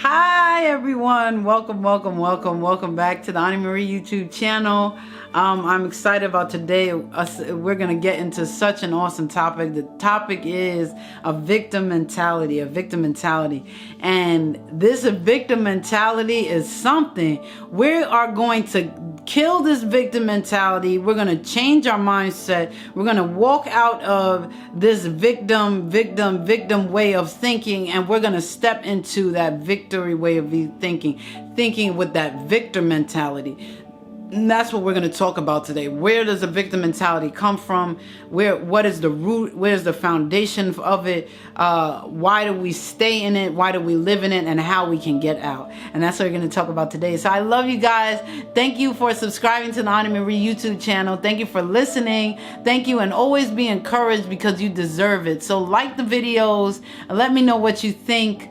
Hi everyone, welcome back to the Ani Marie YouTube channel. I'm excited about today. We're going to get into such an awesome topic. The topic is a victim mentality, and this victim mentality is something we are going to kill. This victim mentality. We're going to change our mindset. We're going to walk out of this victim way of thinking, and we're going to step into that victory way of thinking with that victor mentality. And that's what we're going to talk about today. Where does the victim mentality come from? What is the root? Where's the foundation of it? Why do we stay in it? Why do we live in it? And how we can get out. And that's what we're going to talk about today. So I love you guys. Thank you for subscribing to the Ani Marie YouTube channel. Thank you for listening. Thank you, and always be encouraged because you deserve it. So like the videos. Let me know what you think.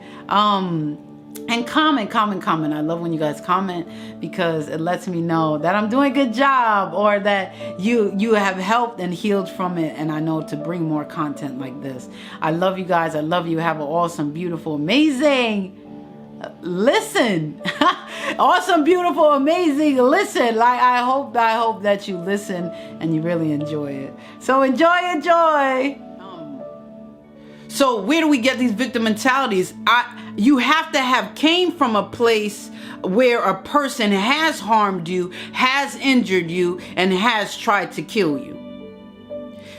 And comment. I love when you guys comment because it lets me know that I'm doing a good job or that you have helped and healed from it. And I know to bring more content like this. I love you guys. I love you. Have an awesome, beautiful, amazing awesome, beautiful, amazing listen. Like I hope that you listen and you really enjoy it. So enjoy. So where do we get these victim mentalities? You have to have came from a place where a person has harmed you, has injured you, and has tried to kill you.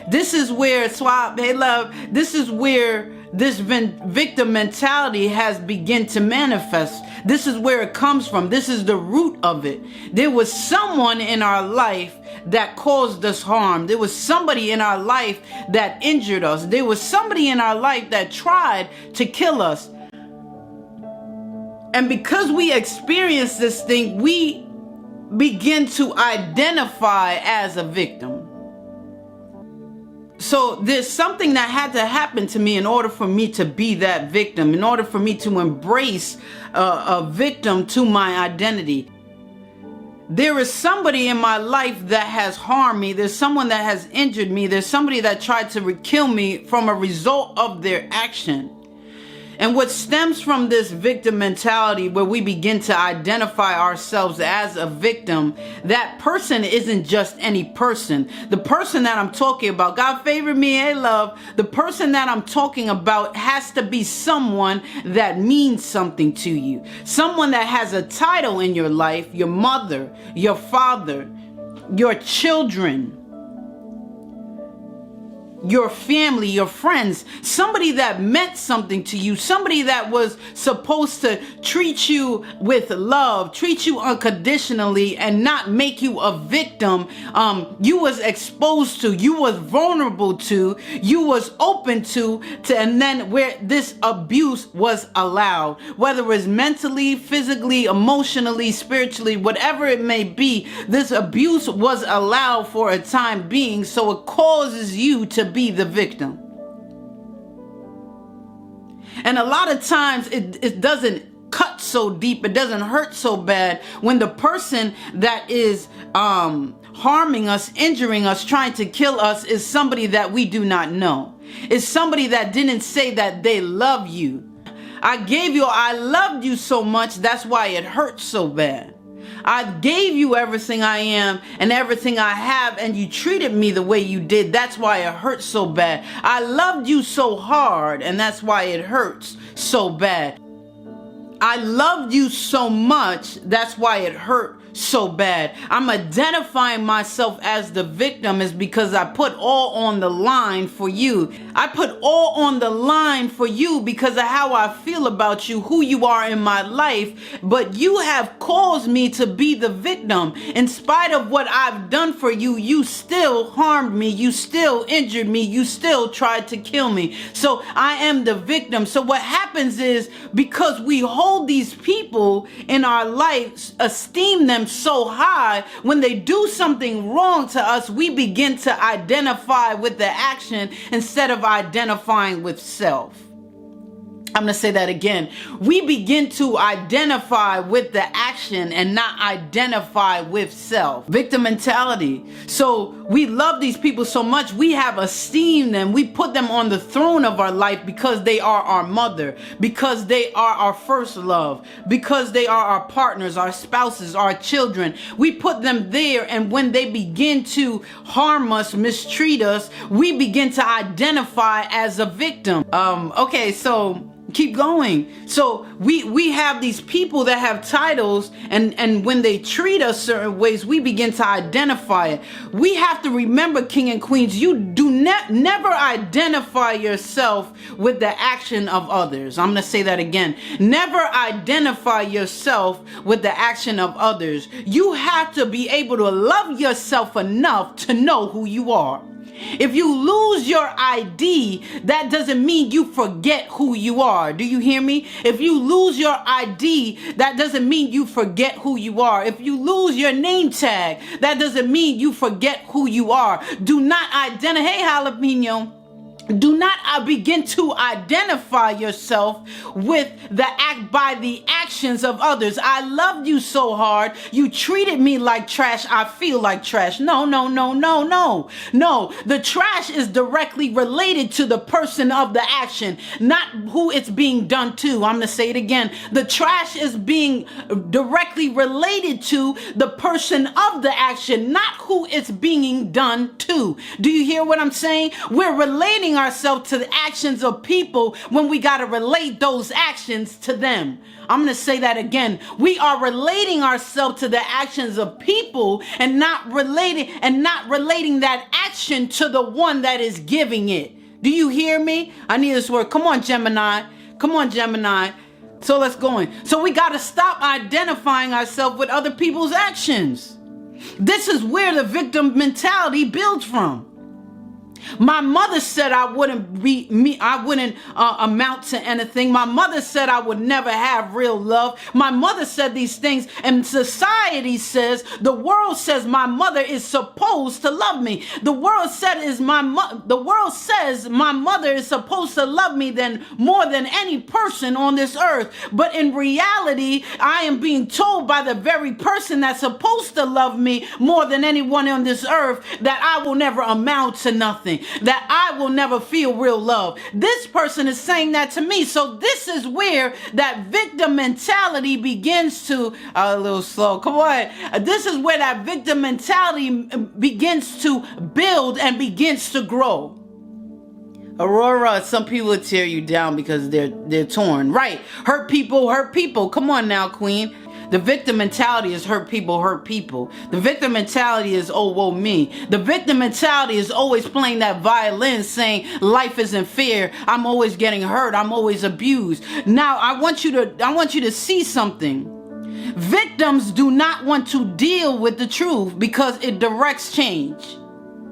This is where this is where this victim mentality has begun to manifest. This is where it comes from. This is the root of it. There was someone in our life that caused us harm. There was somebody in our life that injured us. There was somebody in our life that tried to kill us. And because we experience this thing, we begin to identify as a victim. So there's something that had to happen to me in order for me to be that victim, in order for me to embrace a victim to my identity. There is somebody in my life that has harmed me. There's someone that has injured me. There's somebody that tried to kill me from a result of their action. And what stems from this victim mentality, where we begin to identify ourselves as a victim, that person isn't just any person. The person that I'm talking about, God favored me, hey love, the person that I'm talking about has to be someone that means something to you. Someone that has a title in your life, your mother, your father, your children, your family, your friends, somebody that meant something to you, somebody that was supposed to treat you with love, treat you unconditionally, and not make you a victim. You was exposed to, you was vulnerable to, you was open to, and then where this abuse was allowed, whether it was mentally, physically, emotionally, spiritually, whatever it may be, this abuse was allowed for a time being, so it causes you to be the victim. And a lot of times it doesn't cut so deep, it doesn't hurt so bad when the person that is harming us, injuring us, trying to kill us is somebody that we do not know. It's somebody that didn't say that they love you. I loved you so much, that's why it hurts so bad. I gave you everything I am and everything I have, and you treated me the way you did. That's why it hurts so bad. I loved you so hard, and that's why it hurts so bad. I loved you so much, that's why it hurt so bad. I'm identifying myself as the victim is because I put all on the line for you. I put all on the line for you because of how I feel about you, who you are in my life, but you have caused me to be the victim. In spite of what I've done for you, you still harmed me, you still injured me, you still tried to kill me. So I am the victim. So what happens is, because we hold these people in our life, esteem them so high, when they do something wrong to us, we begin to identify with the action instead of identifying with self. I'm going to say that again. We begin to identify with the action and not identify with self. Victim mentality. So we love these people so much. We have esteemed them. We put them on the throne of our life because they are our mother, because they are our first love, because they are our partners, our spouses, our children. We put them there. And when they begin to harm us, mistreat us, we begin to identify as a victim. Okay, so keep going. So we have these people that have titles, and when they treat us certain ways, we begin to identify it. We have to remember, king and queens, you do never identify yourself with the action of others. I'm going to say that again. Never identify yourself with the action of others. You have to be able to love yourself enough to know who you are. If you lose your ID, that doesn't mean you forget who you are. Do you hear me? If you lose your ID, that doesn't mean you forget who you are. If you lose your name tag, that doesn't mean you forget who you are. Do not identify. Hey, jalapeno. Do not begin to identify yourself with by the actions of others. I loved you so hard. You treated me like trash. I feel like trash. No. The trash is directly related to the person of the action, not who it's being done to. I'm going to say it again. The trash is being directly related to the person of the action, not who it's being done to. Do you hear what I'm saying? We're relating ourselves to the actions of people when we got to relate those actions to them. I'm going to say that again. We are relating ourselves to the actions of people and not relating that action to the one that is giving it. Do you hear me? I need this word. Come on, Gemini. So let's go in. So we got to stop identifying ourselves with other people's actions. This is where the victim mentality builds from. My mother said I wouldn't amount to anything. My mother said I would never have real love. My mother said these things, and society says, the world says my mother is supposed to love me. The world says my mother is supposed to love me more than any person on this earth. But in reality, I am being told by the very person that's supposed to love me more than anyone on this earth that I will never amount to nothing, that I will never feel real love. This person is saying that to me. So this is where that victim mentality begins to, a little slow, come on. This is where that victim mentality begins to build and begins to grow. Aurora, some people will tear you down because they're torn. Right. Hurt people. Come on now, queen. The victim mentality is hurt people. The victim mentality is, oh, woe me. The victim mentality is always playing that violin saying life isn't fair. I'm always getting hurt. I'm always abused. Now, I want you to see something. Victims do not want to deal with the truth because it directs change.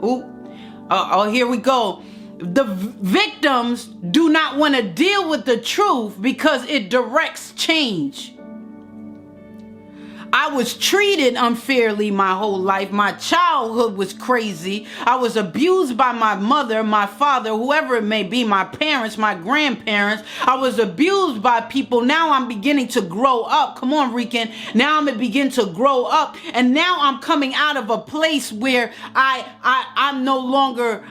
Here we go. The victims do not want to deal with the truth because it directs change. I was treated unfairly my whole life. My childhood was crazy. I was abused by my mother, my father, whoever it may be, my parents, my grandparents. I was abused by people. Now I'm beginning to grow up. Come on, Rican. Now I'm begin to grow up. And now I'm coming out of a place where I'm no longer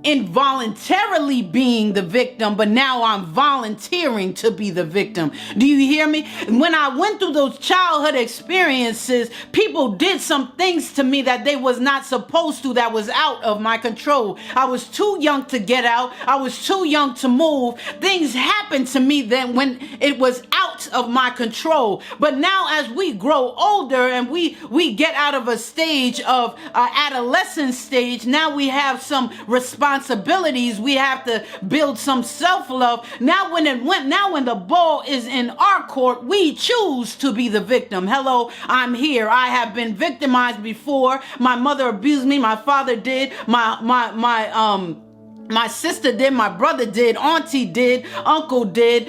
involuntarily being the victim, but now I'm volunteering to be the victim. Do you hear me? When I went through those childhood experiences, people did some things to me that they was not supposed to, that was out of my control. I was too young to get out. I was too young to move. Things happened to me then when it was out of my control. But now as we grow older and we get out of a stage of adolescent stage, now we have some responsibilities. We have to build some self-love. Now when the ball is in our court, we choose to be the victim. Hello, I'm here. I have been victimized before. My mother abused me. My father did. My sister did, my brother did, auntie did, uncle did,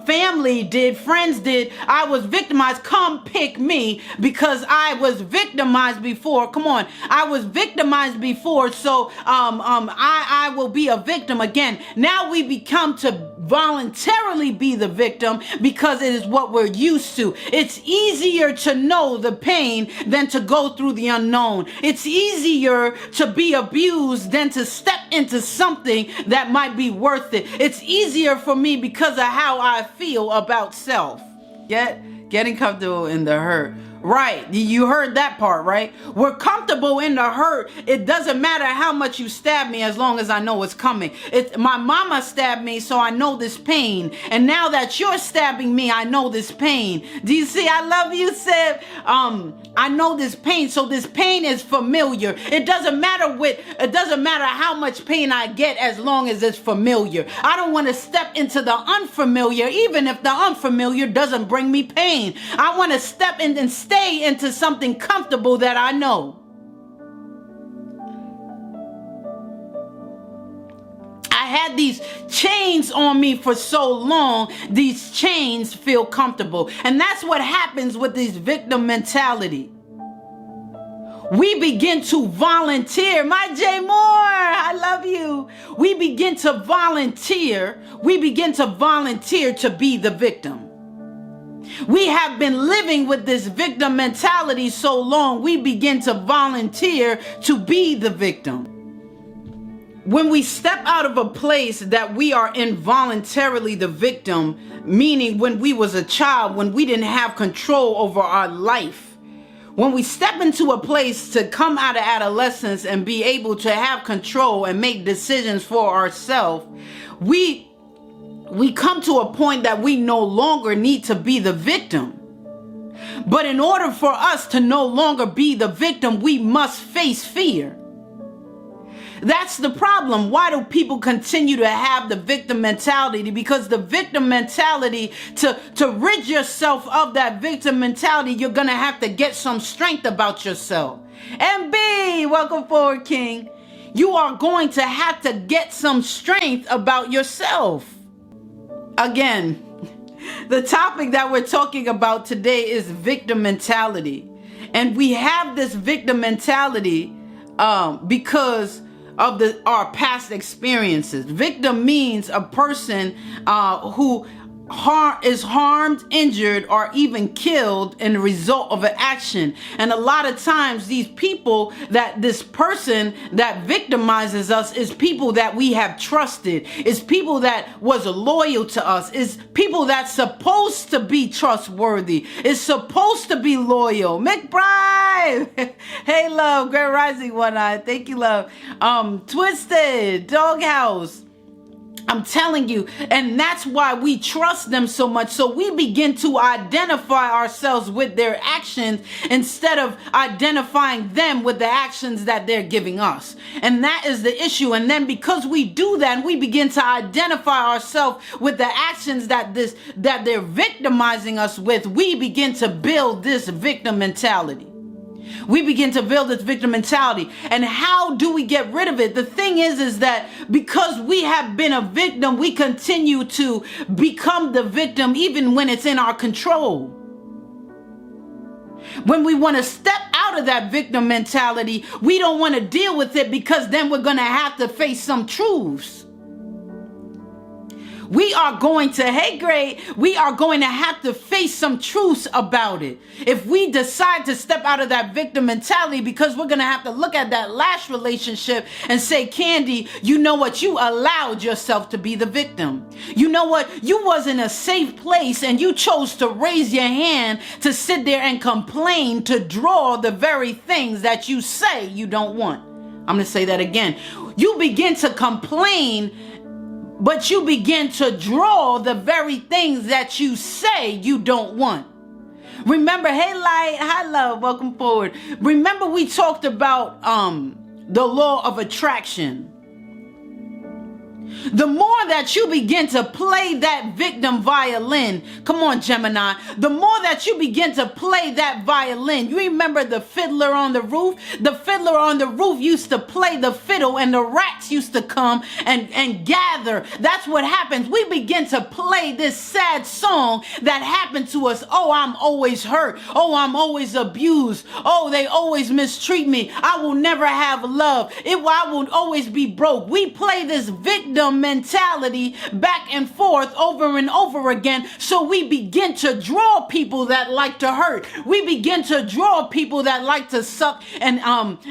family did, friends did. I was victimized. Come pick me because I was victimized before. Come on. I was victimized before, so I will be a victim again. Now we become to voluntarily be the victim because it is what we're used to. It's easier to know the pain than to go through the unknown. It's easier to be abused than to step into something that might be worth it. It's easier for me because of how I feel about self. Getting comfortable in the hurt. Right. You heard that part, right? We're comfortable in the hurt. It doesn't matter how much you stab me as long as I know it's coming. My mama stabbed me, so I know this pain. And now that you're stabbing me, I know this pain. Do you see? I love you, Seb. I know this pain, so this pain is familiar. It doesn't matter how much pain I get as long as it's familiar. I don't want to step into the unfamiliar, even if the unfamiliar doesn't bring me pain. I want to step in and stay into something comfortable that I know. I had these chains on me for so long, these chains feel comfortable. And that's what happens with this victim mentality. We begin to volunteer. My J Moore, I love you. We begin to volunteer. We begin to volunteer to be the victim. We have been living with this victim mentality so long, we begin to volunteer to be the victim. When we step out of a place that we are involuntarily the victim, meaning when we was a child, when we didn't have control over our life, when we step into a place to come out of adolescence and be able to have control and make decisions for ourselves, we come to a point that we no longer need to be the victim. But in order for us to no longer be the victim, we must face fear. That's the problem. Why do people continue to have the victim mentality? Because the victim mentality, to rid yourself of that victim mentality, you're going to have to get some strength about yourself. MB, welcome forward, King. You are going to have to get some strength about yourself. Again, the topic that we're talking about today is victim mentality. And we have this victim mentality because of our past experiences. Victim means a person who is harmed, injured, or even killed in the result of an action. And a lot of times this person that victimizes us is people that we have trusted, is people that was loyal to us, is people that's supposed to be trustworthy, is supposed to be loyal. McBride, hey love, Great Rising One Eye, thank you love. Twisted, Doghouse, I'm telling you, and that's why we trust them so much. So we begin to identify ourselves with their actions instead of identifying them with the actions that they're giving us. And that is the issue. And then because we do that, and we begin to identify ourselves with the actions that they're victimizing us with, we begin to build this victim mentality. We begin to build this victim mentality. And how do we get rid of it? The thing is that because we have been a victim, we continue to become the victim even when it's in our control. When we want to step out of that victim mentality, we don't want to deal with it because then we're going to have to face some truths. We are going to have to face some truths about it. If we decide to step out of that victim mentality, because we're going to have to look at that last relationship and say, Candy, you know what? You allowed yourself to be the victim. You know what? You was in a safe place and you chose to raise your hand to sit there and complain, to draw the very things that you say you don't want. I'm going to say that again. You begin to complain, but you begin to draw the very things that you say you don't want. Remember, hey light, hi love, welcome forward. Remember we talked about the law of attraction. The more that you begin to play that victim violin, come on, Gemini, the more that you begin to play that violin. You remember the fiddler on the roof? The fiddler on the roof used to play the fiddle, and the rats used to come and gather. That's what happens. We begin to play this sad song that happened to us. Oh, I'm always hurt. Oh, I'm always abused. Oh, they always mistreat me. I will never have love. I will always be broke. We play this victim mentality back and forth over and over again. So we begin to draw people that like to hurt. We begin to draw people that like to suck and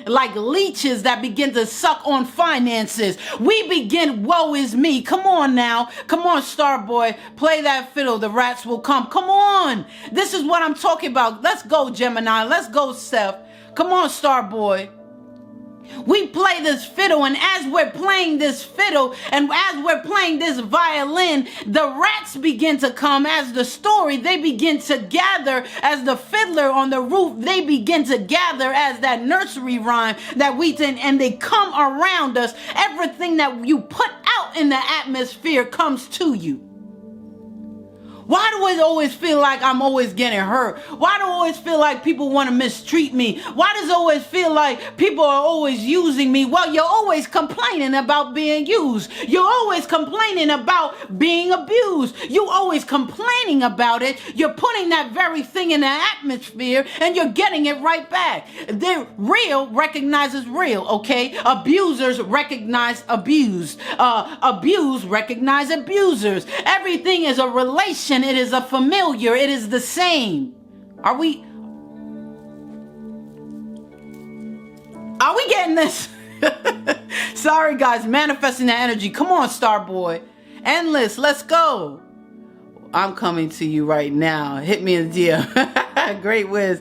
like leeches that begin to suck on finances. We begin, woe is me. Come on now. Come on, Starboy. Play that fiddle. The rats will come. Come on. This is what I'm talking about. Let's go, Gemini. Let's go, Seth. Come on, Starboy. We play this fiddle, and as we're playing this fiddle and as we're playing this violin, the rats begin to come. As the story, they begin to gather. As the fiddler on the roof, they begin to gather as that nursery rhyme that we did, and they come around us. Everything that you put out in the atmosphere comes to you. Why do I always feel like I'm always getting hurt? Why do I always feel like people want to mistreat me? Why does it always feel like people are always using me? Well, you're always complaining about being used. You're always complaining about being abused. You're always complaining about it. You're putting that very thing in the atmosphere, and you're getting it right back. The real recognizes real, okay? Abusers recognize abused. Abused recognize abusers. Everything is a relation. It is a familiar. It is the same. Are we getting this? Sorry, guys. Manifesting that energy. Come on, Starboy. Endless. Let's go. I'm coming to you right now. Hit me in the DM. Great whiz.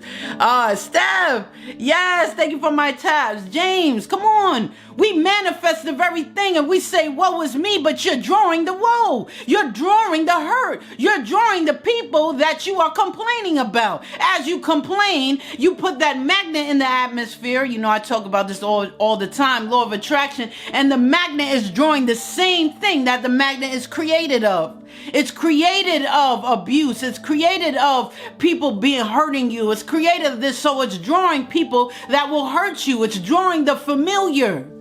Steph. Yes, thank you for my tabs. James, come on. We manifest the very thing, and we say, woe is me, but you're drawing the woe. You're drawing the hurt. You're drawing the people that you are complaining about. As you complain, you put that magnet in the atmosphere. You know, I talk about this all the time, law of attraction, and the magnet is drawing the same thing that the magnet is created of. It's created of abuse. It's created of people hurting you. It's created of this, so it's drawing people that will hurt you. It's drawing the familiar.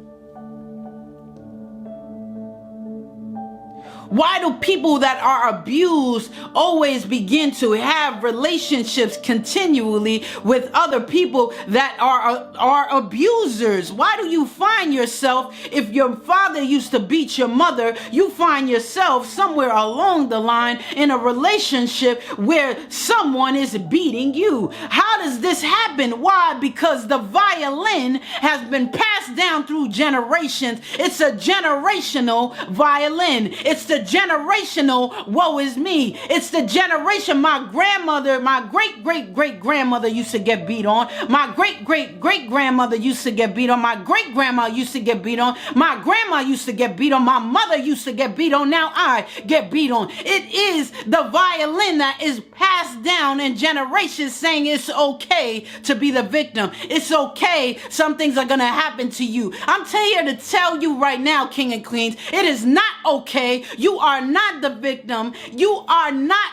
Why do people that are abused always begin to have relationships continually with other people that are abusers? Why do you find yourself, if your father used to beat your mother, you find yourself somewhere along the line in a relationship where someone is beating you? How does this happen? Why? Because the violin has been passed down through generations. It's a generational violin. It's the generational woe is me. It's the generation my grandmother, my great-great-great-grandmother used to get beat on. My great-great-great-grandmother used to get beat on. My great-grandma used to get beat on. My grandma used to get beat on. My mother used to get beat on. Now I get beat on. It is the violin that is passed down in generations, saying it's okay to be the victim. It's okay. Some things are going to happen to you. I'm here to tell you right now, King and Queens, it is not okay. You are not the victim. You are not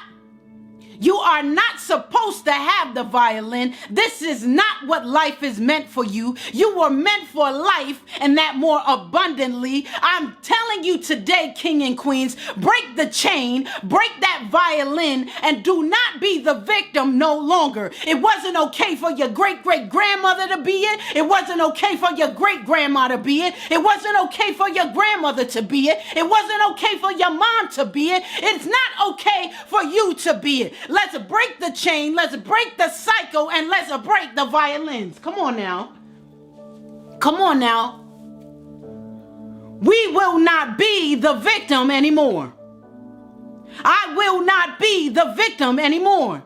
supposed to have the violin. This is not what life is meant for you. You were meant for life, and that more abundantly. I'm telling you today, King and Queens, break the chain, break that violin, and do not be the victim no longer. It wasn't okay for your great-great-grandmother to be it. It wasn't okay for your great-grandma to be it. It wasn't okay for your grandmother to be it. It wasn't okay for your mom to be it. It's not okay for you to be it. Let's break the chain, let's break the cycle, and let's break the violins. Come on now. Come on now. We will not be the victim anymore. I will not be the victim anymore.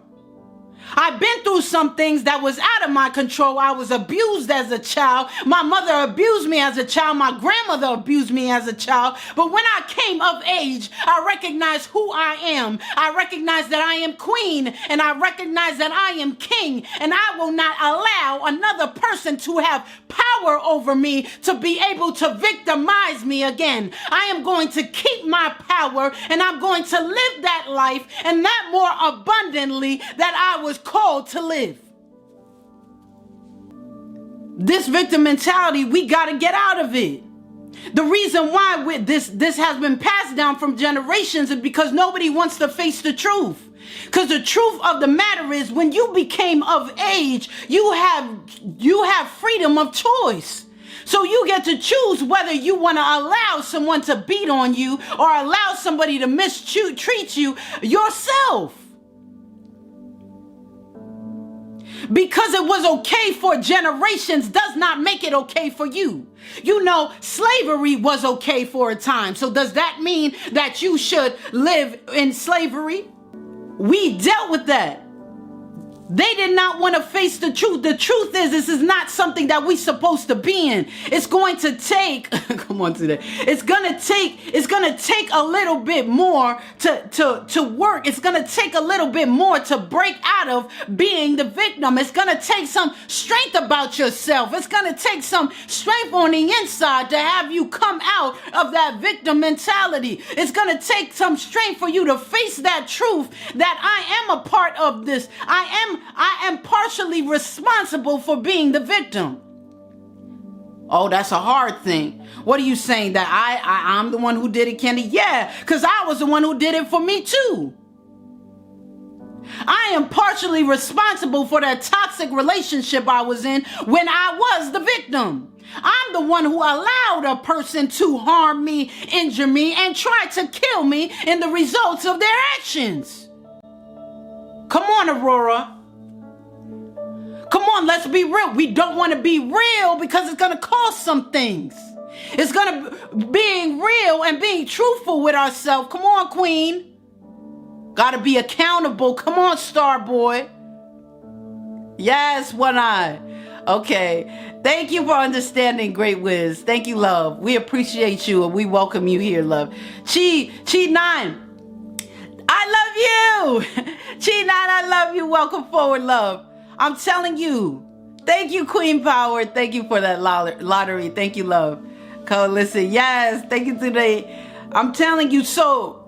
I've been through some things that was out of my control. I was abused as a child. My mother abused me as a child. My grandmother abused me as a child. But when I came of age, I recognized who I am. I recognize that I am queen, and I recognize that I am king, and I will not allow another person to have power over me to be able to victimize me again. I am going to keep my power, and I'm going to live that life, and that more abundantly that I was called to live. This victim mentality, we got to get out of it. The reason why this has been passed down from generations is because nobody wants to face the truth. Because the truth of the matter is, when you became of age, you have freedom of choice. So you get to choose whether you want to allow someone to beat on you or allow somebody to mistreat you yourself. Because it was okay for generations does not make it okay for you. You know, slavery was okay for a time. So does that mean that you should live in slavery? We dealt with that. They did not want to face the truth. The truth is, this is not something that we're supposed to be in. It's going to take, come on today. It's going to take a little bit more to work. It's going to take a little bit more to break out of being the victim. It's going to take some strength about yourself. It's going to take some strength on the inside to have you come out of that victim mentality. It's going to take some strength for you to face that truth that I am a part of this. I am partially responsible for being the victim. Oh, that's a hard thing. What are you saying? That I'm the one who did it, Candy? Yeah, because I was the one who did it for me too. I am partially responsible for that toxic relationship I was in when I was the victim. I'm the one who allowed a person to harm me, injure me, and try to kill me in the results of their actions. Come on, Aurora. Come on, let's be real. We don't want to be real because it's going to cost some things. It's going to being real and being truthful with ourselves. Come on, Queen. Got to be accountable. Come on, Star Boy. Yes, One Eye. Okay. Thank you for understanding, Great Wiz. Thank you, love. We appreciate you and we welcome you here, love. Chi 9. I love you. Chi 9, I love you. Welcome forward, love. I'm telling you. Thank you, Queen Power. Thank you for that lottery. Thank you, love. Listen, yes. Thank you today. I'm telling you, so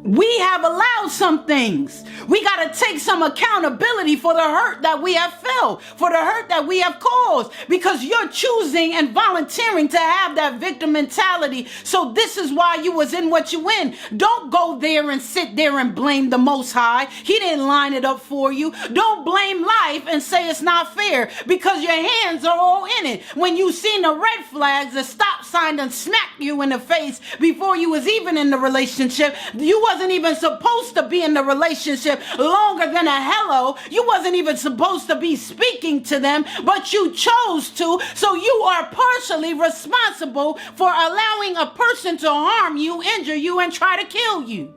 we have allowed some things. We got to take some accountability for the hurt that we have felt, for the hurt that we have caused, because you're choosing and volunteering to have that victim mentality. So this is why you was in what you in. Don't go there and sit there and blame the Most High. He didn't line it up for you. Don't blame life and say it's not fair, because your hands are all in it. When you seen the red flags, the stop sign and smack you in the face before you was even in the relationship, you wasn't even supposed to be in the relationship longer than a hello. You wasn't even supposed to be speaking to them, but you chose to. So you are partially responsible for allowing a person to harm you, injure you, and try to kill you.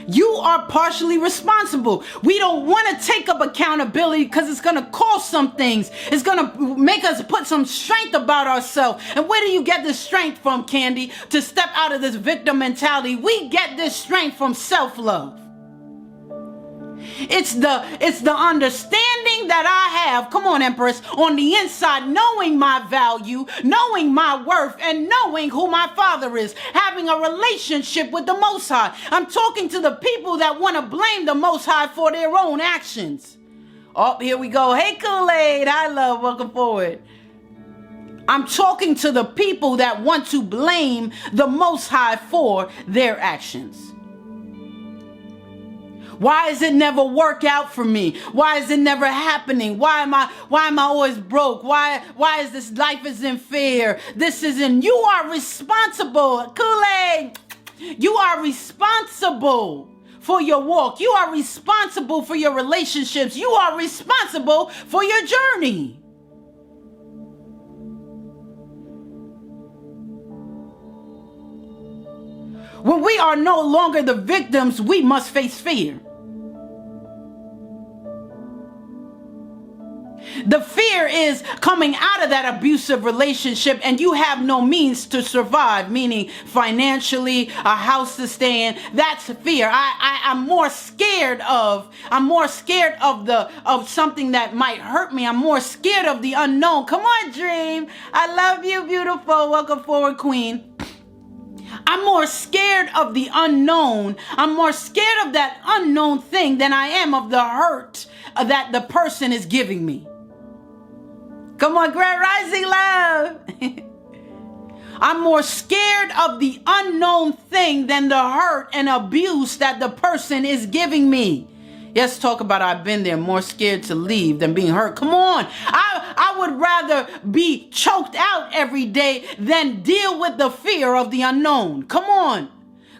You are partially responsible. We don't want to take up accountability because it's going to cost some things. It's going to make us put some strength about ourselves. And where do you get this strength from, Candy, to step out of this victim mentality? We get this strength from self-love. It's the understanding that I have, come on, Empress, on the inside, knowing my value, knowing my worth, and knowing who my Father is, having a relationship with the Most High. I'm talking to the people that want to blame the Most High for their own actions. Oh, here we go. Hey, Kool-Aid. Hi, love. Welcome forward. I'm talking to the people that want to blame the Most High for their actions. Why does it never work out for me? Why is it never happening? Why am I always broke? Why is this life isn't fair? This isn't. You are responsible. Kool-Aid. You are responsible for your walk. You are responsible for your relationships. You are responsible for your journey. When we are no longer the victims, we must face fear. The fear is coming out of that abusive relationship and you have no means to survive, meaning financially, a house to stay in. That's fear. I'm more scared of something that might hurt me. I'm more scared of the unknown. Come on, Dream. I love you, beautiful. Welcome forward, Queen. I'm more scared of the unknown. I'm more scared of that unknown thing than I am of the hurt that the person is giving me. Come on, Grand Rising Love. I'm more scared of the unknown thing than the hurt and abuse that the person is giving me. Yes, talk about I've been there, more scared to leave than being hurt. Come on. I would rather be choked out every day than deal with the fear of the unknown. Come on.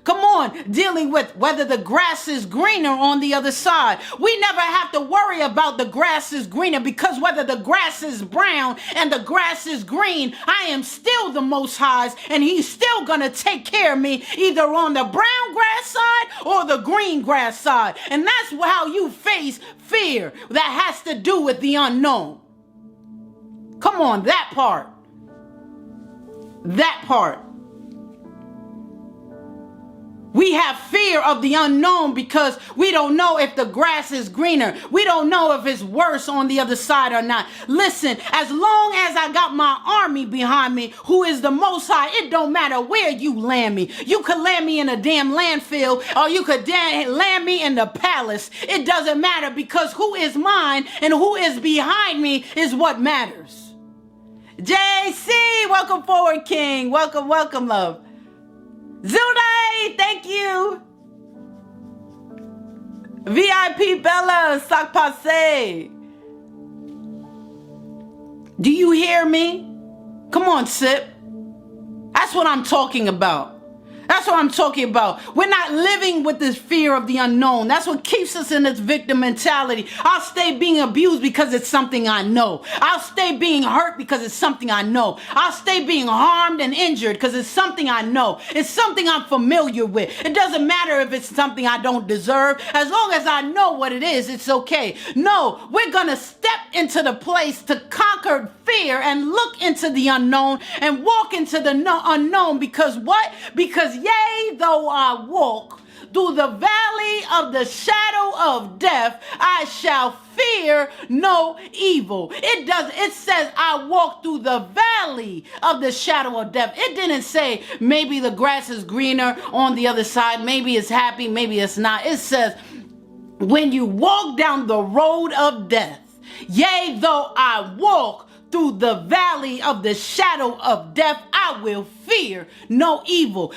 Come on, dealing with whether the grass is greener on the other side. We never have to worry about the grass is greener, because whether the grass is brown and the grass is green, I am still the Most High's, and he's still going to take care of me either on the brown grass side or the green grass side. And that's how you face fear that has to do with the unknown. Come on, that part. That part. We have fear of the unknown because we don't know if the grass is greener. We don't know if it's worse on the other side or not. Listen, as long as I got my army behind me, who is the Most High, it don't matter where you land me. You could land me in a damn landfill, or you could land me in the palace. It doesn't matter, because who is mine and who is behind me is what matters. JC, welcome forward, King. Welcome, welcome, love. Zulay, thank you. VIP Bella, Sac Passe. Do you hear me? Come on, Sip. That's what I'm talking about. That's what I'm talking about. We're not living with this fear of the unknown. That's what keeps us in this victim mentality. I'll stay being abused because it's something I know. I'll stay being hurt because it's something I know. I'll stay being harmed and injured because it's something I know. It's something I'm familiar with. It doesn't matter if it's something I don't deserve. As long as I know what it is, it's okay. No, we're going to step into the place to conquer fear and look into the unknown and walk into the unknown. Because what? Because yea, though I walk through the valley of the shadow of death, I shall fear no evil. It says I walk through the valley of the shadow of death. It didn't say maybe the grass is greener on the other side. Maybe it's happy, maybe it's not. It says when you walk down the road of death, yea, though I walk through the valley of the shadow of death, I will fear no evil,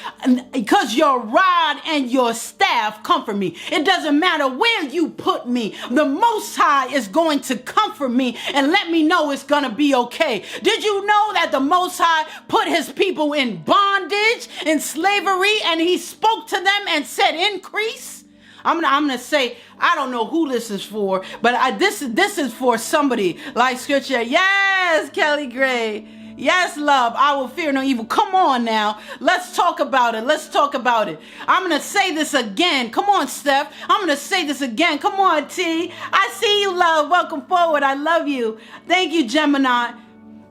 because your rod and your staff comfort me. It doesn't matter where you put me. The Most High is going to comfort me and let me know it's going to be okay. Did you know that the Most High put his people in bondage, in slavery, and he spoke to them and said, increase? I'm gonna say, I don't know who this is for, but this is for somebody like scripture. Yes, Kelly Gray. Yes, love, I will fear no evil. Come on now. Let's talk about it. Let's talk about it. I'm going to say this again. Come on, Steph. I'm going to say this again. Come on, T. I see you, love. Welcome forward. I love you. Thank you, Gemini.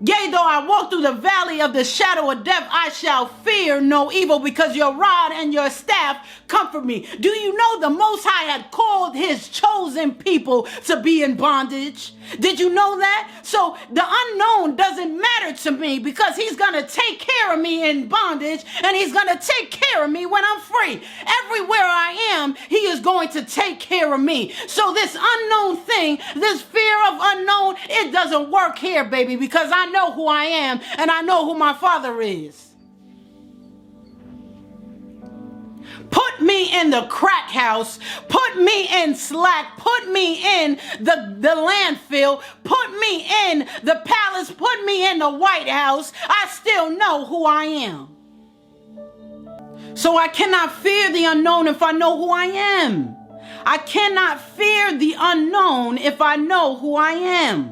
Yea, though I walk through the valley of the shadow of death, I shall fear no evil, because your rod and your staff comfort me. Do you know the Most High had called his chosen people to be in bondage? Did you know that? So the unknown doesn't matter to me, because he's going to take care of me in bondage, and he's going to take care of me when I'm free. Everywhere I am, he is going to take care of me. So this unknown thing, this fear of unknown, it doesn't work here, baby, because I know who I am and I know who my Father is. Put me in the crack house, put me in slack, put me in the landfill, put me in the palace, put me in the White House, I still know who I am. So I cannot fear the unknown if I know who I am. I cannot fear the unknown if I know who I am.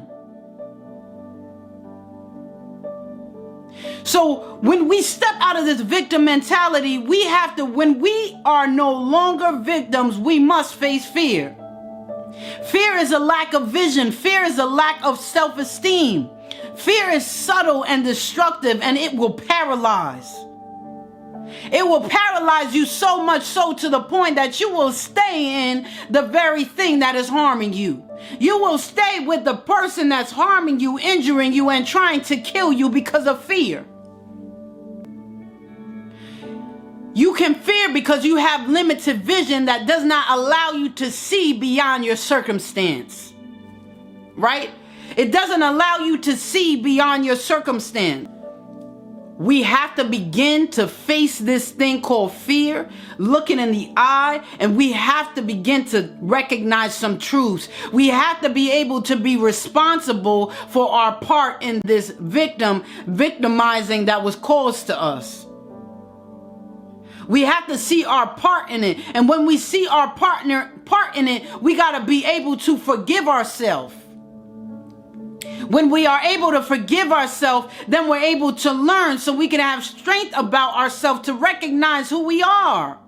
So when we step out of this victim mentality, we have to, when we are no longer victims, we must face fear. Fear is a lack of vision. Fear is a lack of self-esteem. Fear is subtle and destructive, and it will paralyze. It will paralyze you so much so to the point that you will stay in the very thing that is harming you. You will stay with the person that's harming you, injuring you, and trying to kill you because of fear. You can fear because you have limited vision that does not allow you to see beyond your circumstance. Right? It doesn't allow you to see beyond your circumstance. We have to begin to face this thing called fear, looking in the eye, and we have to begin to recognize some truths. We have to be able to be responsible for our part in this victimizing that was caused to us. We have to see our part in it. And when we see our part in it, we got to be able to forgive ourselves. When we are able to forgive ourselves, then we're able to learn so we can have strength about ourselves to recognize who we are.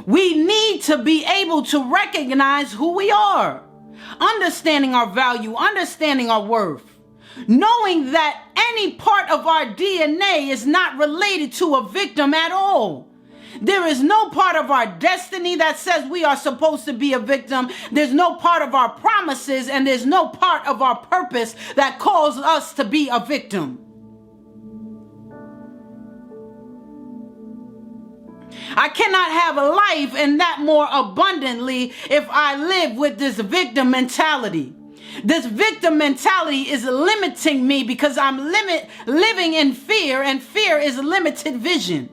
We need to be able to recognize who we are. Understanding our value, understanding our worth. Knowing that any part of our DNA is not related to a victim at all. There is no part of our destiny that says we are supposed to be a victim. There's no part of our promises, and there's no part of our purpose that calls us to be a victim. I cannot have a life and that more abundantly if I live with this victim mentality. This victim mentality is limiting me because I'm living in fear, and fear is limited vision.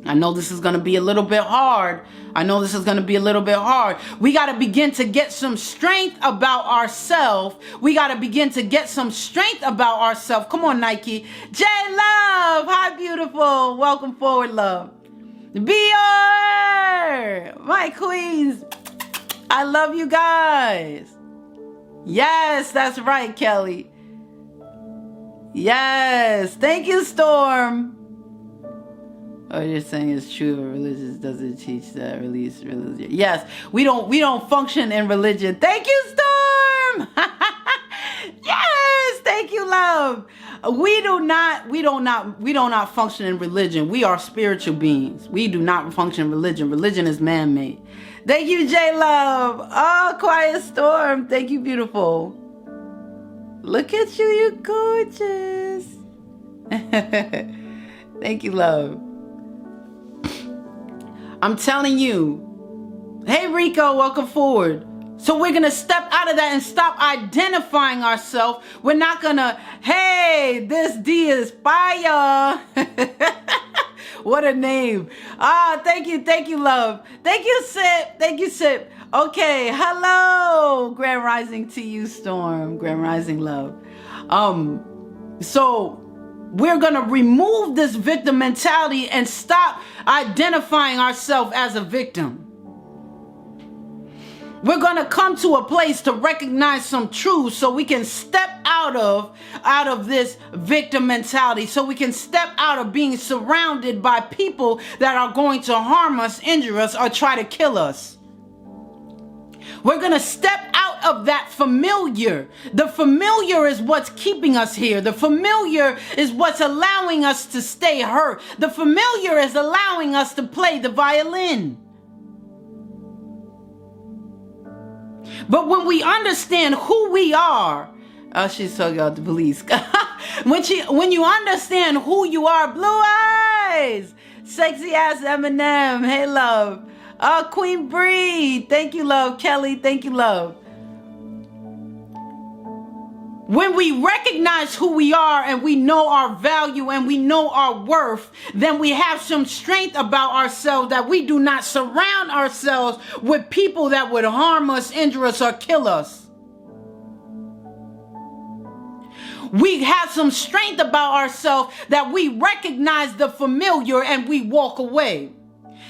I know this is going to be a little bit hard. We got to begin to get some strength about ourselves. Come on, Nike. J Love. Hi, beautiful. Welcome forward, love. BR. My queens. I love you guys. Yes, that's right, Kelly. Yes. Thank you, Storm. Oh, you're saying it's true, but religion doesn't teach that release religion. Yes, we don't function in religion. Thank you, Storm. Yes, thank you, love. We do not function in religion. We are spiritual beings. We do not function in religion. Religion is man-made. Thank you, J Love. Oh, Quiet Storm. Thank you, beautiful. Look at you, you're gorgeous. Thank you, love. I'm telling you. Hey, Rico, welcome forward. So we're going to step out of that and stop identifying ourselves. We're not going to, hey, this D is fire. What a name. Ah, thank you, love. Thank you, Sip. Okay, hello. Grand Rising to you, Storm. Grand Rising, love. So we're going to remove this victim mentality and stop identifying ourselves as a victim. We're going to come to a place to recognize some truth so we can step out of this victim mentality, so we can step out of being surrounded by people that are going to harm us, injure us, or try to kill us. We're going to step out of that familiar. The familiar is what's keeping us here. The familiar is what's allowing us to stay hurt. The familiar is allowing us to play the violin. But when we understand who we are, she's talking about the police. when you understand who you are, blue eyes, sexy ass Eminem, hey love. Queen Bree, thank you, love. Kelly, thank you, love. When we recognize who we are and we know our value and we know our worth, then we have some strength about ourselves that we do not surround ourselves with people that would harm us, injure us, or kill us. We have some strength about ourselves that we recognize the familiar and we walk away.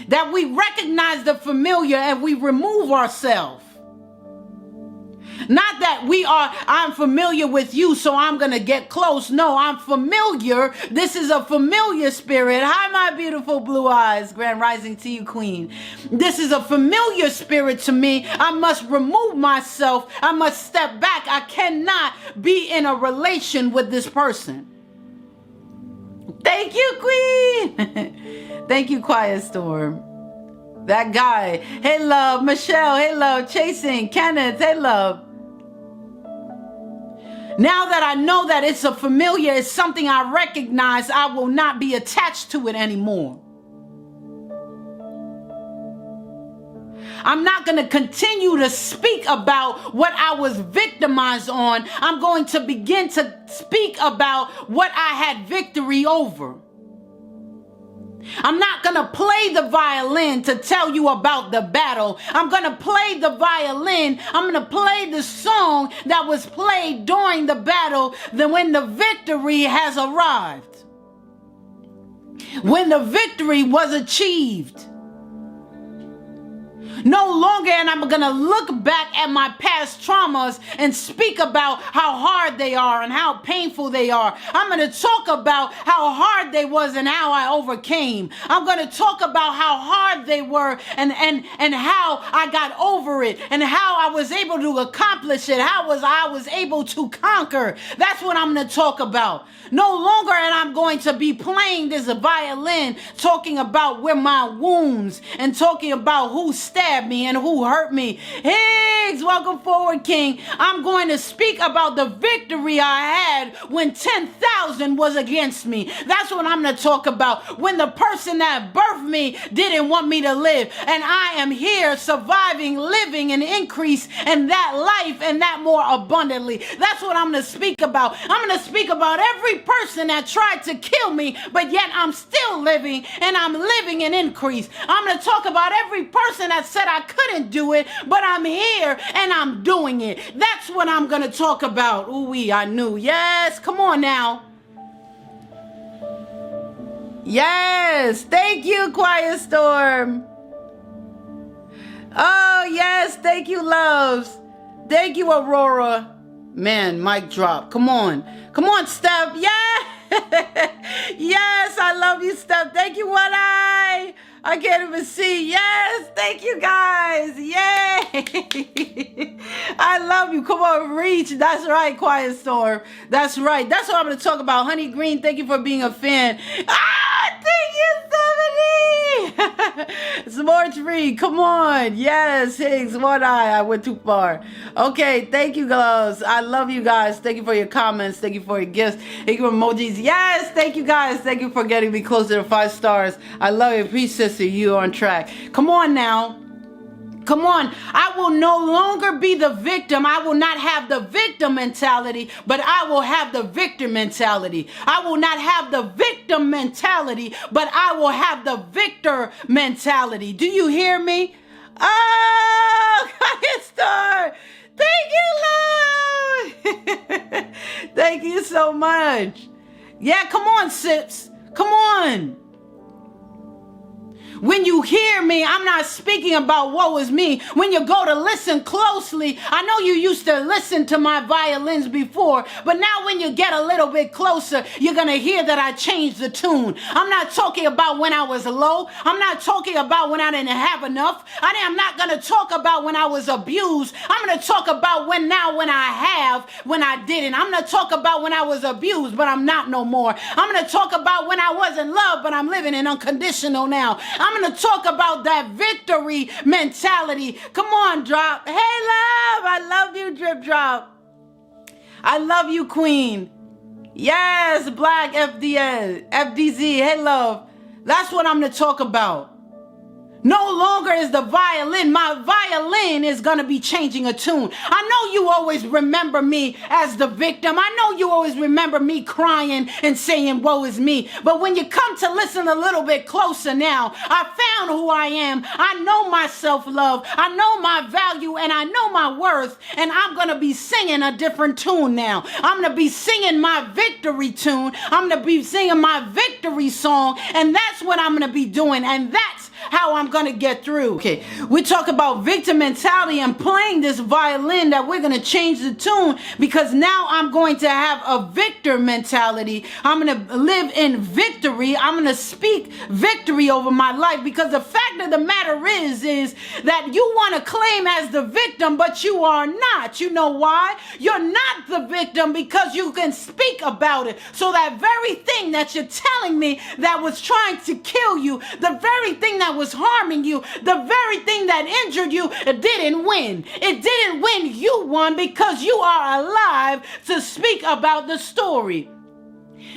That we recognize the familiar and we remove ourselves. Not that I'm familiar with you, so I'm going to get close. No, I'm familiar. This is a familiar spirit. Hi, my beautiful blue eyes. Grand rising to you, queen. This is a familiar spirit to me. I must remove myself. I must step back. I cannot be in a relation with this person. Thank you, queen. Thank you, Quiet Storm. That guy. Hey, love. Michelle. Hey, love. Chasing. Kenneth. Hey, love. Now that I know that it's a familiar, it's something I recognize, I will not be attached to it anymore. I'm not going to continue to speak about what I was victimized on. I'm going to begin to speak about what I had victory over. I'm not going to play the violin to tell you about the battle. I'm going to play the violin. I'm going to play the song that was played during the battle, then when the victory has arrived. When the victory was achieved. No longer, and I'm going to look back at my past traumas and speak about how hard they are and how painful they are. I'm going to talk about how hard they was and how I overcame. I'm going to talk about how hard they were and how I got over it and how I was able to accomplish it. How I was able to conquer. That's what I'm going to talk about. No longer, and I'm going to be playing this violin, talking about where my wounds and talking about who stabbed me and who hurt me. Higgs, welcome forward, King. I'm going to speak about the victory I had when 10,000 was against me. That's what I'm going to talk about. When the person that birthed me didn't want me to live. And I am here surviving, living, and increase in that life and that more abundantly. That's what I'm going to speak about. I'm going to speak about every person that tried to kill me, but yet I'm still living and I'm living in increase. I'm going to talk about every person that said I couldn't do it, but I'm here and I'm doing it. That's what I'm going to talk about. Ooh-wee, I knew. Yes, come on now. Yes, thank you, Quiet Storm. Oh, yes, thank you, loves. Thank you, Aurora. Man, mic drop. Come on. Come on, Steph. Yeah. Yes, I love you, Steph. Thank you, One Eye. I can't even see. Yes, thank you, guys. Yay. I love you. Come on, reach. That's right, Quiet Storm. That's right. That's what I'm going to talk about. Honey Green, thank you for being a fan. Thank you, 70. Sports Reed, come on. Yes, Higgs, One Eye. I went too far. Okay, thank you, girls. I love you guys. Thank you for your comments. Thank you for your gifts. Thank you for emojis. Yes, thank you, guys. Thank you for getting me closer to 5 stars. I love you. Peace, sister. You're on track. Come on now. Come on. I will no longer be the victim. I will not have the victim mentality, but I will have the victor mentality. I will not have the victim mentality, but I will have the victor mentality. Do you hear me? Oh, Quiet Star. Thank you, love. Thank you so much. Yeah, come on, Sips. Come on. When you hear me, I'm not speaking about what was me. When you go to listen closely, I know you used to listen to my violins before, but now when you get a little bit closer, you're going to hear that I changed the tune. I'm not talking about when I was low. I'm not talking about when I didn't have enough. I'm not going to talk about when I was abused. I'm going to talk about when I have, when I didn't. I'm going to talk about when I was abused, but I'm not no more. I'm going to talk about when I wasn't loved, but I'm living in unconditional now. I'm going to talk about that victory mentality. Come on, Drop. Hey, love. I love you, Drip Drop. I love you, Queen. Yes, Black FDZ. Hey, love. That's what I'm going to talk about. No longer is the violin. My violin is going to be changing a tune. I know you always remember me as the victim. I know you always remember me crying and saying, woe is me. But when you come to listen a little bit closer now, I found who I am. I know my self-love. I know my value and I know my worth. And I'm going to be singing a different tune now. I'm going to be singing my victory tune. I'm going to be singing my victory song. And that's what I'm going to be doing. And that's how I'm going to get through. Okay, we talk about victim mentality and playing this violin that we're going to change the tune because now I'm going to have a victor mentality. I'm going to live in victory. I'm going to speak victory over my life because the fact of the matter is that you want to claim as the victim, but you are not. You know why? You're not the victim because you can speak about it. So that very thing that you're telling me that was trying to kill you, the very thing that was harming you, the very thing that injured you, it didn't win. It didn't win. You won because you are alive to speak about the story.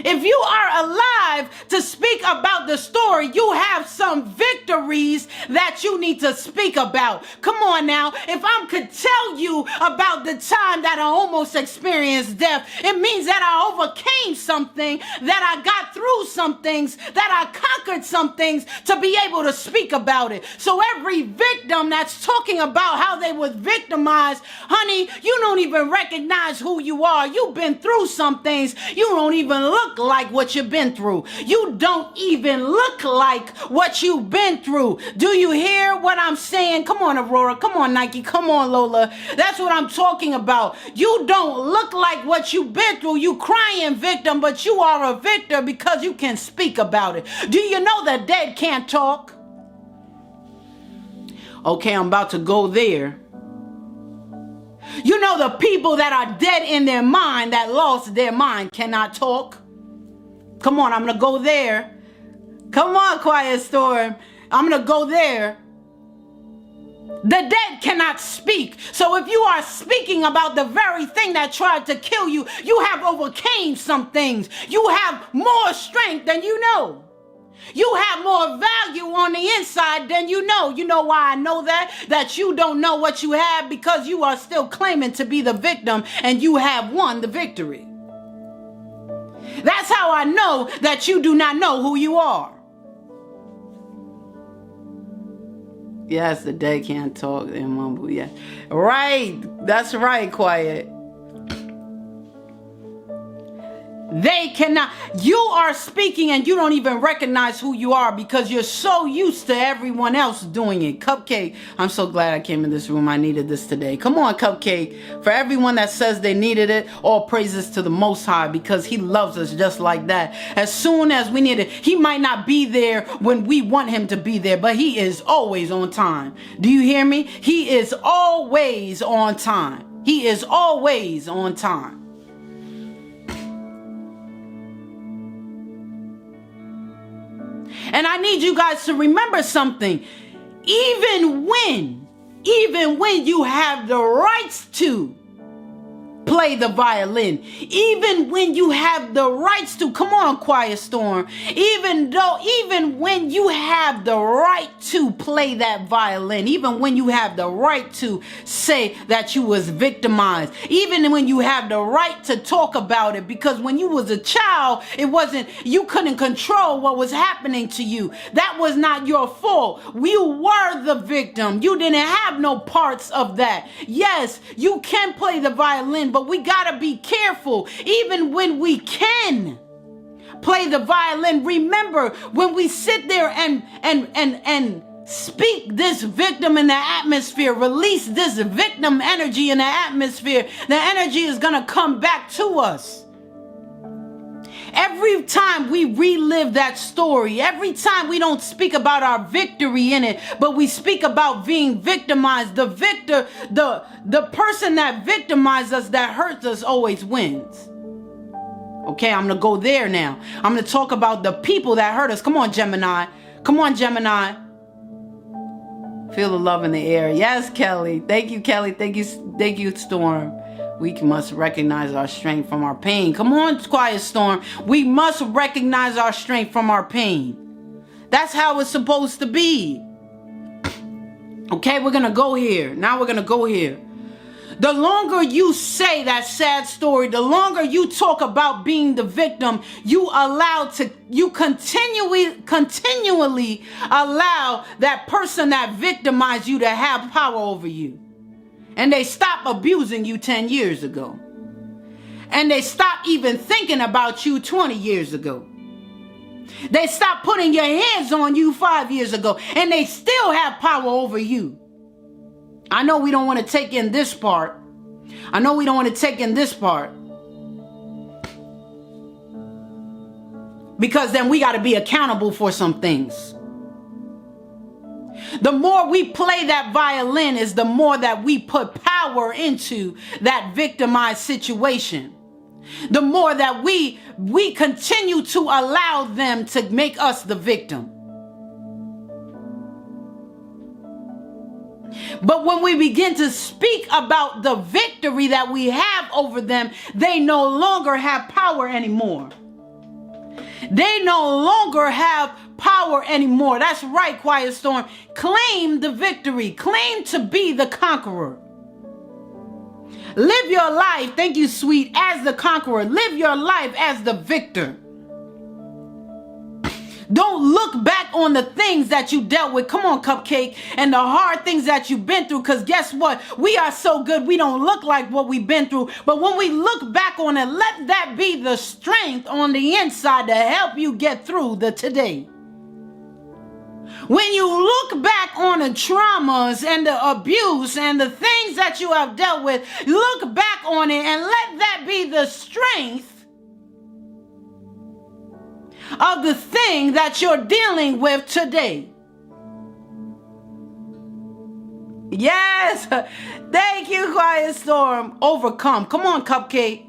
If you are alive to speak about the story, you have some victories that you need to speak about. Come on now. If I could tell you about the time that I almost experienced death, it means that I overcame something, that I got through some things, that I conquered some things to be able to speak about it. So every victim that's talking about how they was victimized, honey, you don't even recognize who you are. You've been through some things. You don't even look like what you've been through. You don't even look like what you've been through. Do you hear what I'm saying? Come on, Aurora. Come on, Nike. Come on, Lola. That's what I'm talking about. You don't look like what you've been through. You crying victim, but you are a victor because you can speak about it. Do you know that dead can't talk? Okay, I'm about to go there. You know the people that are dead in their mind, that lost their mind, cannot talk? Come on, I'm going to go there. Come on, Quiet Storm. I'm going to go there. The dead cannot speak. So if you are speaking about the very thing that tried to kill you, you have overcame some things. You have more strength than you know. You have more value on the inside than you know. You know why I know that? That you don't know what you have because you are still claiming to be the victim and you have won the victory. That's how I know that you do not know who you are. Yes, the dead can't talk and mumble. Yeah. Right. That's right, Quiet. They cannot. You are speaking and you don't even recognize who you are because you're so used to everyone else doing it. Cupcake, I'm so glad I came in this room. I needed this today. Come on, Cupcake. For everyone that says they needed it, all praises to the Most High because he loves us just like that. As soon as we need it, he might not be there when we want him to be there, but he is always on time. Do you hear me? He is always on time. He is always on time. And I need you guys to remember something. Even when you have the rights to play the violin, even when you have the rights to, come on, Quiet Storm, even when you have the right to play that violin, even when you have the right to say that you was victimized, even when you have the right to talk about it, because when you was a child, you couldn't control what was happening to you. That was not your fault. You were the victim. You didn't have no parts of that. Yes, you can play the violin, but we gotta be careful. Even when we can play the violin, remember when we sit there and speak this victim in the atmosphere, release this victim energy in the atmosphere, the energy is gonna come back to us. Every time we relive that story, every time we don't speak about our victory in it, but we speak about being victimized, the person that victimized us, that hurts us, always wins. Okay, I'm going to go there now. I'm going to talk about the people that hurt us. Come on, Gemini. Come on, Gemini. Feel the love in the air. Yes, Kelly. Thank you, Kelly. Thank you, Storm. We must recognize our strength from our pain. Come on, Quiet Storm. We must recognize our strength from our pain. That's how it's supposed to be. Okay, we're going to go here. Now we're going to go here. The longer you say that sad story, the longer you talk about being the victim, you continually allow that person that victimized you to have power over you. And they stopped abusing you 10 years ago. And they stopped even thinking about you 20 years ago. They stopped putting your hands on you 5 years ago, and they still have power over you. I know we don't want to take in this part. Because then we got to be accountable for some things. The more we play that violin is the more that we put power into that victimized situation. The more that we continue to allow them to make us the victim. But when we begin to speak about the victory that we have over them, they no longer have power anymore. They no longer have power anymore. That's right, Quiet Storm. Claim the victory. Claim to be the conqueror. Live your life, thank you, sweet, as the conqueror. Live your life as the victor. Don't look back on the things that you dealt with. Come on, Cupcake. And the hard things that you've been through. Because guess what? We are so good. We don't look like what we've been through. But when we look back on it, let that be the strength on the inside to help you get through the today. When you look back on the traumas and the abuse and the things that you have dealt with, look back on it and let that be the strength of the thing that you're dealing with today. Yes. Thank you, Quiet Storm. Overcome. Come on, Cupcake.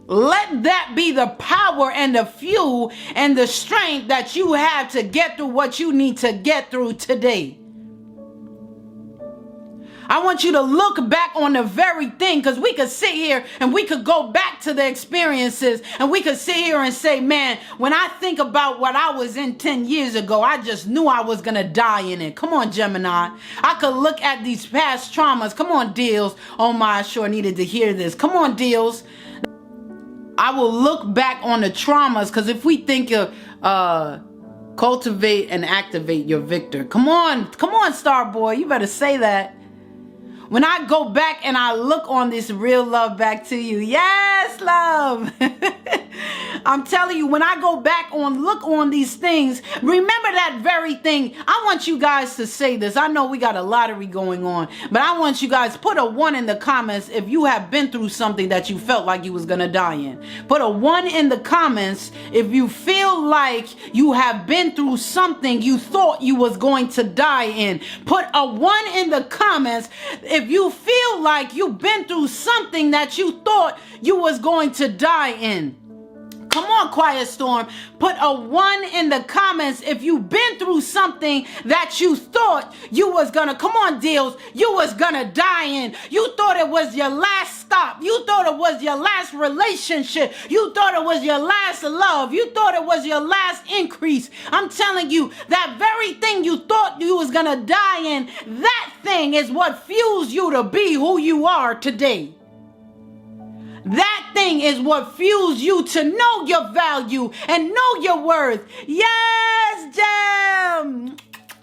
Let that be the power and the fuel and the strength that you have to get through what you need to get through today. I want you to look back on the very thing, because we could sit here and we could go back to the experiences and we could sit here and say, man, when I think about what I was in 10 years ago, I just knew I was going to die in it. Come on, Gemini. I could look at these past traumas. Come on, Deals. Oh my, I sure needed to hear this. Come on, Deals. I will look back on the traumas, because if we think of cultivate and activate your victor. Come on, Starboy. You better say that. When I go back and I look on this real love back to you. Yes, love. I'm telling you, when I go back look on these things, remember that very thing. I want you guys to say this. I know we got a lottery going on, but I want you guys put a 1 in the comments if you have been through something that you felt like you was going to die in. Put a 1 in the comments if you feel like you have been through something you thought you was going to die in. Put a 1 in the comments if you feel like you've been through something that you thought you was going to die in. Come on, Quiet Storm. Put a 1 in the comments if you've been through something that you thought you was gonna, come on, Deals, you was gonna die in. You thought it was your last stop. You thought it was your last relationship. You thought it was your last love. You thought it was your last increase. I'm telling you, that very thing you thought you was gonna die in, that thing is what fuels you to be who you are today. That thing is what fuels you to know your value and know your worth. Yes, Jam.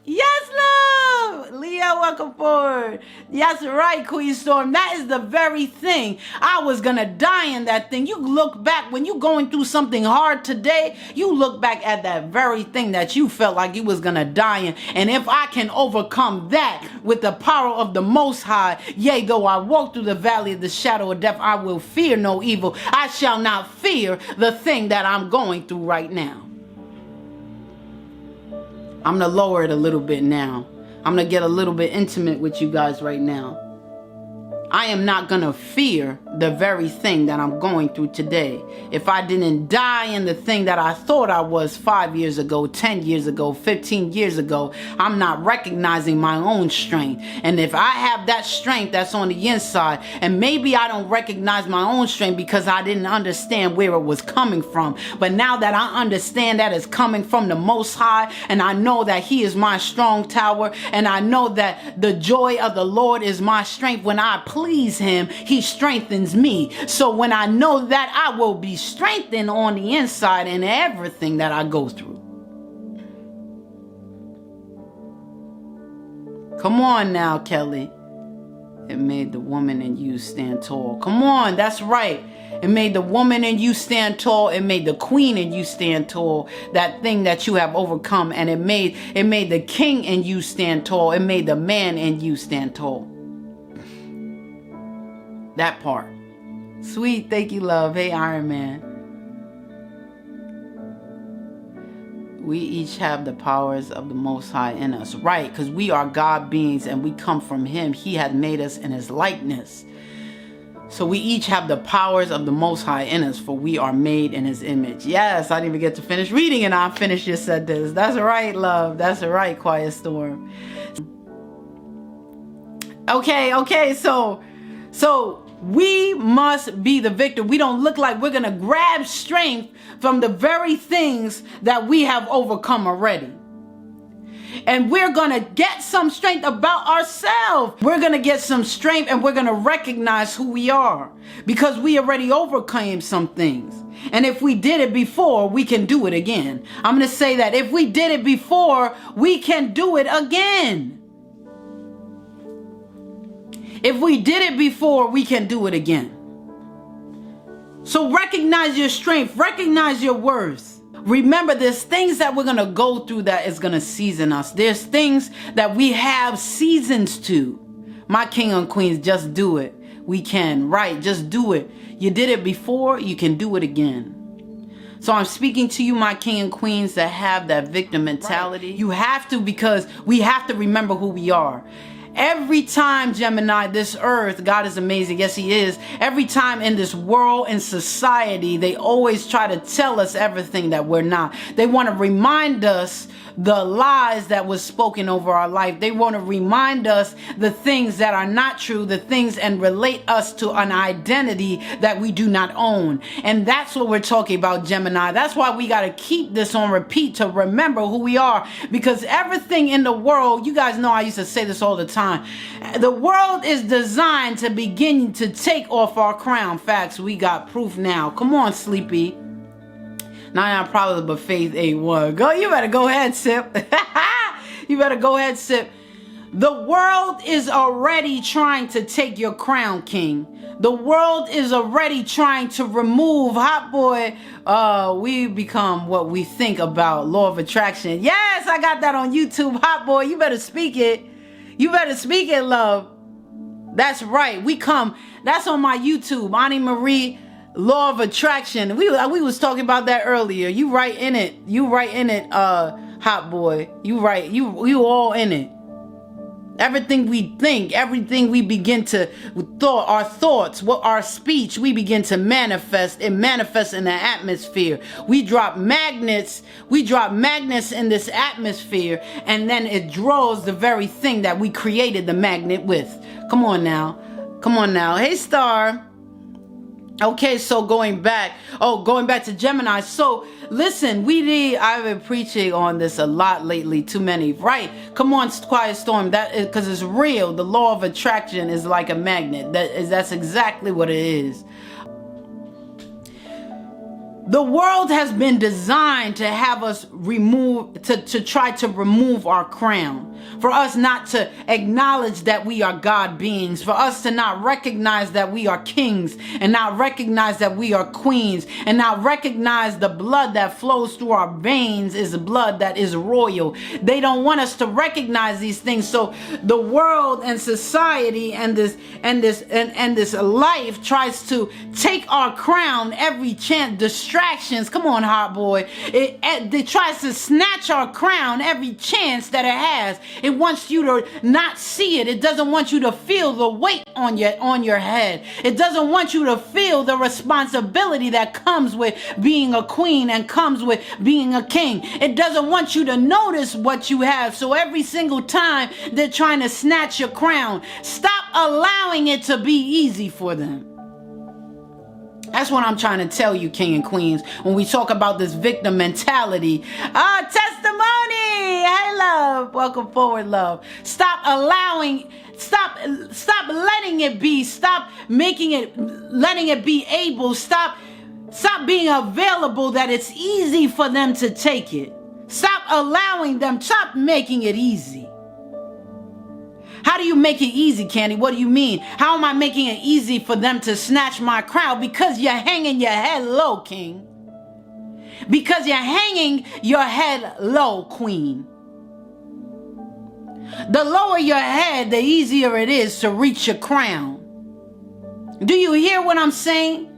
Yes, love. Leah, welcome forward. Yes, right, Queen Storm. That is the very thing. I was going to die in that thing. You look back when you're going through something hard today, you look back at that very thing that you felt like you was going to die in. And if I can overcome that with the power of the Most High, yea, though I walk through the valley of the shadow of death, I will fear no evil. I shall not fear the thing that I'm going through right now. I'm going to lower it a little bit now. I'm going to get a little bit intimate with you guys right now. I am not going to fear the very thing that I'm going through today. If I didn't die in the thing that I thought I was 5 years ago, 10 years ago, 15 years ago, I'm not recognizing my own strength. And if I have that strength that's on the inside, and maybe I don't recognize my own strength because I didn't understand where it was coming from. But now that I understand that it's coming from the Most High, and I know that He is my strong tower, and I know that the joy of the Lord is my strength. When I please Him, He strengthens me. So when I know that, I will be strengthened on the inside in everything that I go through. Come on now, Kelly. It made the woman in you stand tall. Come on, that's right. It made the woman in you stand tall. It made the queen in you stand tall. That thing that you have overcome. And it made the king in you stand tall. It made the man in you stand tall. That part. Sweet, thank you, love. Hey, Iron Man. We each have the powers of the Most High in us. Right, because we are God beings and we come from Him. He has made us in His likeness. So we each have the powers of the Most High in us, for we are made in His image. Yes, I didn't even get to finish reading and I finished just said this. That's right, love. That's right, Quiet Storm. Okay, so we must be the victor. We don't look like we're going to grab strength from the very things that we have overcome already. And we're going to get some strength about ourselves. We're going to get some strength and we're going to recognize who we are because we already overcame some things. And if we did it before, we can do it again. I'm going to say that if we did it before, we can do it again. If we did it before, we can do it again. So recognize your strength. Recognize your worth. Remember, there's things that we're going to go through that is going to season us. There's things that we have seasons to. My king and queens, just do it. We can. Right, just do it. You did it before, you can do it again. So I'm speaking to you, my king and queens, that have that victim mentality. Right. You have to, because we have to remember who we are. Every time, Gemini, this earth, God is amazing. Yes, He is. Every time in this world and society, they always try to tell us everything that we're not. They want to remind us the lies that was spoken over our life. They want to remind us the things that are not true, the things, and relate us to an identity that we do not own. And that's what we're talking about, Gemini. That's why we got to keep this on repeat to remember who we are, because everything in the world, you guys know I used to say this all the time, the world is designed to begin to take off our crown. Facts, we got proof now. Come on, Sleepy. Not probably, but Faith A1. Go, you better go ahead, Sip. You better go ahead, Sip. The world is already trying to take your crown, King. The world is already trying to remove, Hot Boy, we become what we think about. Law of attraction. Yes, I got that on YouTube. Hot Boy, you better speak it. You better speak it, love. That's right. We come. That's on my YouTube. Ani Marie, Law of Attraction. We was talking about that earlier. You right in it. You right in it, Hot Boy. You right. You all in it. Everything we think, everything we begin to thought, our thoughts, what our speech, we begin to manifest. It manifests in the atmosphere. We drop magnets in this atmosphere, and then it draws the very thing that we created the magnet with. Come on now. Hey, Star. Okay, so going back to Gemini. So listen, I've been preaching on this a lot lately, too many, right? Come on, Quiet Storm, that is because it's real. The law of attraction is like a magnet. That's exactly what it is. The world has been designed to have us to try to remove our crown. For us not to acknowledge that we are God beings. For us to not recognize that we are kings. And not recognize that we are queens. And not recognize the blood that flows through our veins is blood that is royal. They don't want us to recognize these things. So the world and society and this life tries to take our crown every chance. Distractions. Come on, Hot Boy. It tries to snatch our crown every chance that it has. It wants you to not see it. It doesn't want you to feel the weight on your head. It doesn't want you to feel the responsibility that comes with being a queen and comes with being a king. It doesn't want you to notice what you have. So every single time they're trying to snatch your crown, stop allowing it to be easy for them. That's what I'm trying to tell you, king and queens, when we talk about this victim mentality. Testimony! Hey, love. Welcome forward, love. Stop letting it be. Stop letting it be able. Stop being available that it's easy for them to take it. Stop allowing them. Stop making it easy. How do you make it easy, Candy? What do you mean? How am I making it easy for them to snatch my crown? Because you're hanging your head low, King. Because you're hanging your head low, Queen. The lower your head, the easier it is to reach your crown. Do you hear what I'm saying?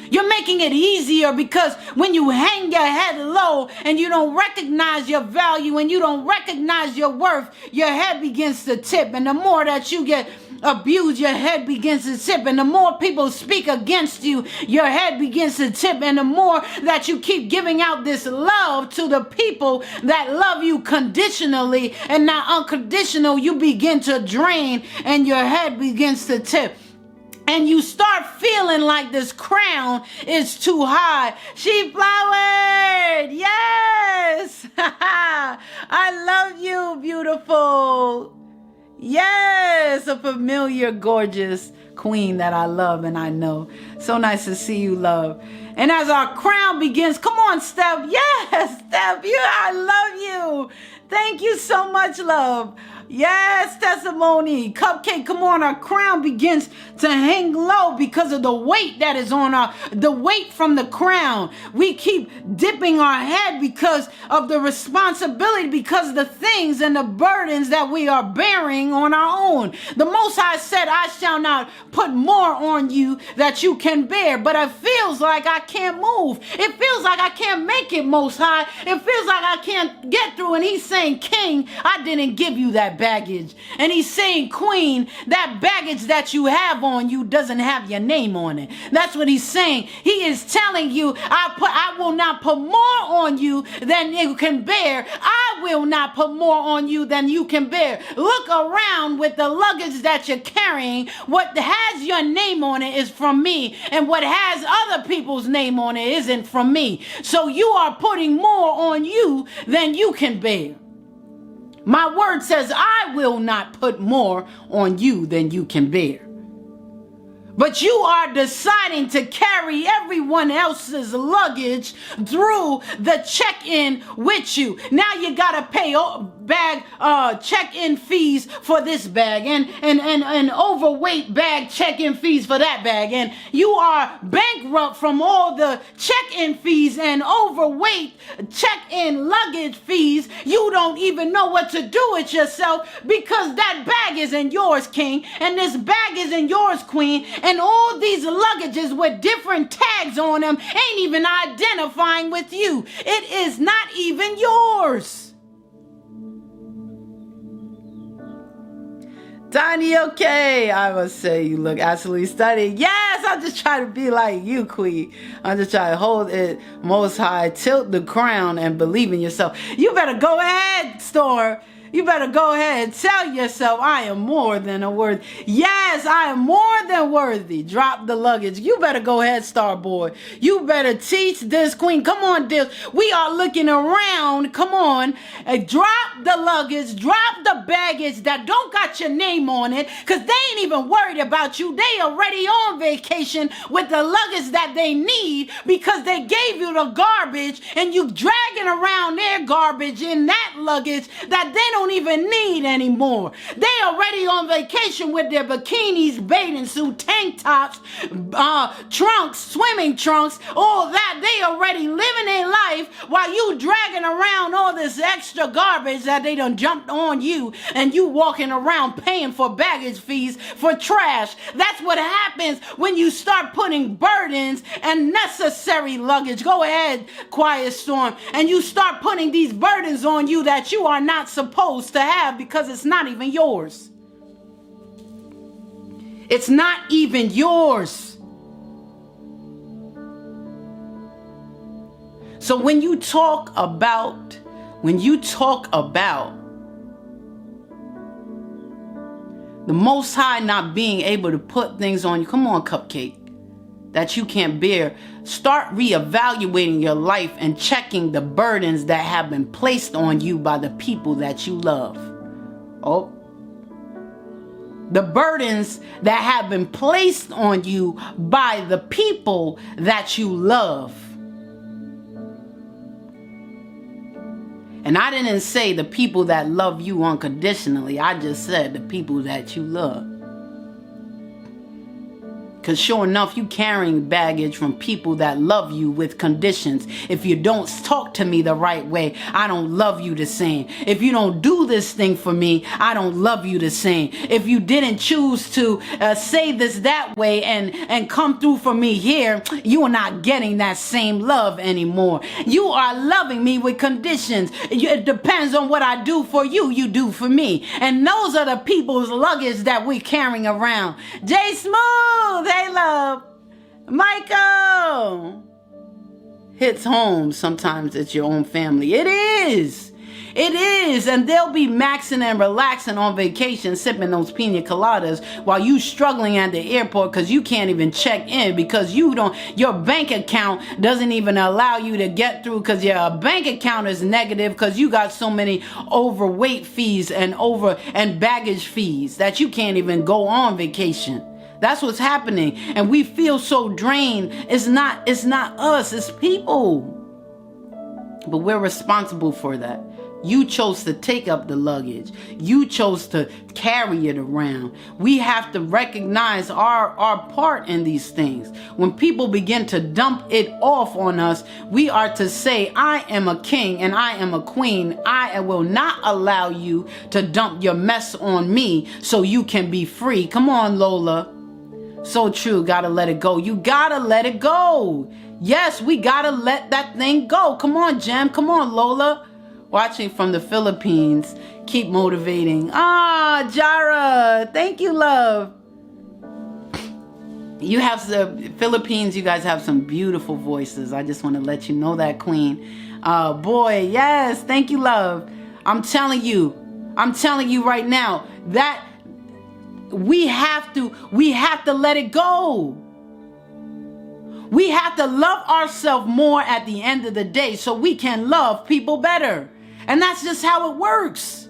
You're making it easier because when you hang your head low and you don't recognize your value and you don't recognize your worth, your head begins to tip. And the more that you get abused, your head begins to tip. And the more people speak against you, your head begins to tip. And the more that you keep giving out this love to the people that love you conditionally and not unconditional, you begin to drain and your head begins to tip. And you start feeling like this crown is too high. She flowered. Yes. I love you, beautiful. Yes. A familiar, gorgeous queen that I love and I know. So nice to see you, love. And as our crown begins, come on, Steph. Yes, Steph. I love you. Thank you so much, love. Yes, testimony. Cupcake, come on. Our crown begins to hang low because of the weight that is on the weight from the crown. We keep dipping our head because of the responsibility, because of the things and the burdens that we are bearing on our own. The Most High said, I shall not put more on you that you can bear. But it feels like I can't move. It feels like I can't make it, Most High. It feels like I can't get through. And he's saying, King, I didn't give you that baggage. And he's saying, Queen, that baggage that you have on you doesn't have your name on it. That's what he's saying. He is telling you, I will not put more on you than you can bear. I will not put more on you than you can bear. Look around with the luggage that you're carrying. What has your name on it is from me. And what has other people's name on it isn't from me. So you are putting more on you than you can bear. My word says, I will not put more on you than you can bear. But you are deciding to carry everyone else's luggage through the check-in with you. Now you gotta pay check-in fees for this bag and overweight bag check-in fees for that bag. And you are bankrupt from all the check-in fees and overweight check-in luggage fees. You don't even know what to do with yourself because that bag isn't yours, King. And this bag isn't yours, Queen. And all these luggages with different tags on them ain't even identifying with you. It is not even yours. Tiny, okay. I must say you look absolutely stunning. Yes, I'm just trying to be like you, Queen. I'm just trying to hold it most high, tilt the crown, and believe in yourself. You better go ahead, Storm. You better go ahead and tell yourself, I am more than a worthy. Yes, I am more than worthy. Drop the luggage. You better go ahead, Star Boy. You better teach this queen. Come on, Dill. We are looking around. Come on. Drop the luggage. Drop the baggage that don't got your name on it, because they ain't even worried about you. They already on vacation with the luggage that they need because they gave you the garbage and you dragging around their garbage in that luggage that they don't even need anymore. They already on vacation with their bikinis, bathing suit, tank tops, trunks, swimming trunks, all that. They already living their life while you dragging around all this extra garbage that they done jumped on you, and you walking around paying for baggage fees for trash. That's what happens when you start putting burdens and necessary luggage. Go ahead, Quiet Storm. And you start putting these burdens on you that you are not supposed to have because it's not even yours. It's not even yours. So when you talk about the Most High not being able to put things on you, come on, Cupcake, that you can't bear, start reevaluating your life and checking the burdens that have been placed on you by the people that you love. Oh, the burdens that have been placed on you by the people that you love. And I didn't say the people that love you unconditionally. I just said the people that you love. Because sure enough, you carrying baggage from people that love you with conditions. If you don't talk to me the right way, I don't love you the same. If you don't do this thing for me, I don't love you the same. If you didn't choose to say this that way and come through for me here, you are not getting that same love anymore. You are loving me with conditions. It depends on what I do for you, you do for me. And those are the people's luggage that we're carrying around. Jay Smooth, hey love. Michael. Hits home. Sometimes it's your own family. It is. It is. And they'll be maxing and relaxing on vacation, sipping those pina coladas while you struggling at the airport because you can't even check in because your bank account doesn't even allow you to get through because your bank account is negative because you got so many overweight fees and baggage fees that you can't even go on vacation. That's what's happening. And we feel so drained. It's not us, it's people. But we're responsible for that. You chose to take up the luggage. You chose to carry it around. We have to recognize our part in these things. When people begin to dump it off on us, we are to say, I am a king and I am a queen. I will not allow you to dump your mess on me so you can be free. Come on, Lola. So true. Gotta let it go. You gotta let it go. Yes, we gotta let that thing go. Come on, Jem. Come on, Lola. Watching from the Philippines. Keep motivating. Ah, Jara. Thank you, love. You have the Philippines. You guys have some beautiful voices. I just want to let you know that, Queen. Boy, yes. Thank you, love. I'm telling you right now that we have to let it go. We have to love ourselves more at the end of the day so we can love people better. And that's just how it works.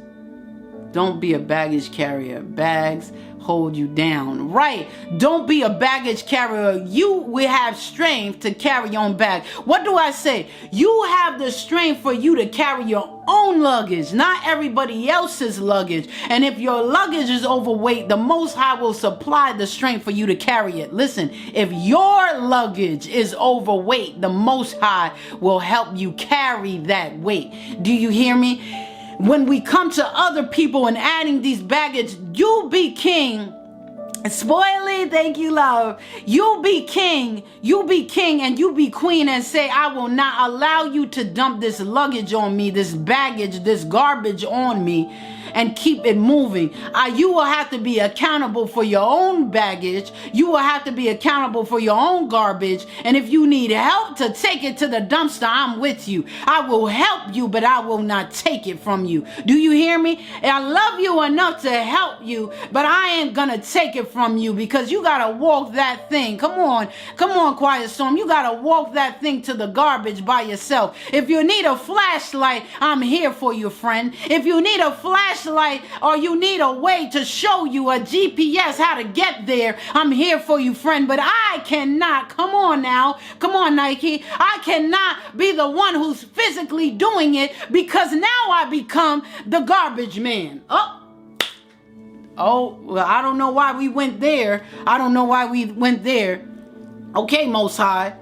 Don't be a baggage carrier. Bags hold you down. Right. Don't be a baggage carrier. You will have strength to carry your own bag. What do I say? You have the strength for you to carry your own luggage, not everybody else's luggage. And if your luggage is overweight, the Most High will supply the strength for you to carry it. Listen, if your luggage is overweight, the Most High will help you carry that weight. Do you hear me? When we come to other people and adding these baggage, you be king. Spoily, thank you, love. You be king, and you be queen and say, I will not allow you to dump this luggage on me, this baggage, this garbage on me, and keep it moving. You will have to be accountable for your own baggage. You will have to be accountable for your own garbage. And if you need help to take it to the dumpster, I'm with you. I will help you, but I will not take it from you. Do you hear me? I love you enough to help you, but I ain't gonna take it from you because you gotta walk that thing. Come on, Quiet Storm. You gotta walk that thing to the garbage by yourself. If you need a flashlight, I'm here for you, friend. If you need a flashlight or you need a way to show you a GPS how to get there, I'm here for you, friend. But I cannot, come on now, come on, Nike. I cannot be the one who's physically doing it because now I become the garbage man. Oh, well, I don't know why we went there. Okay, Most High.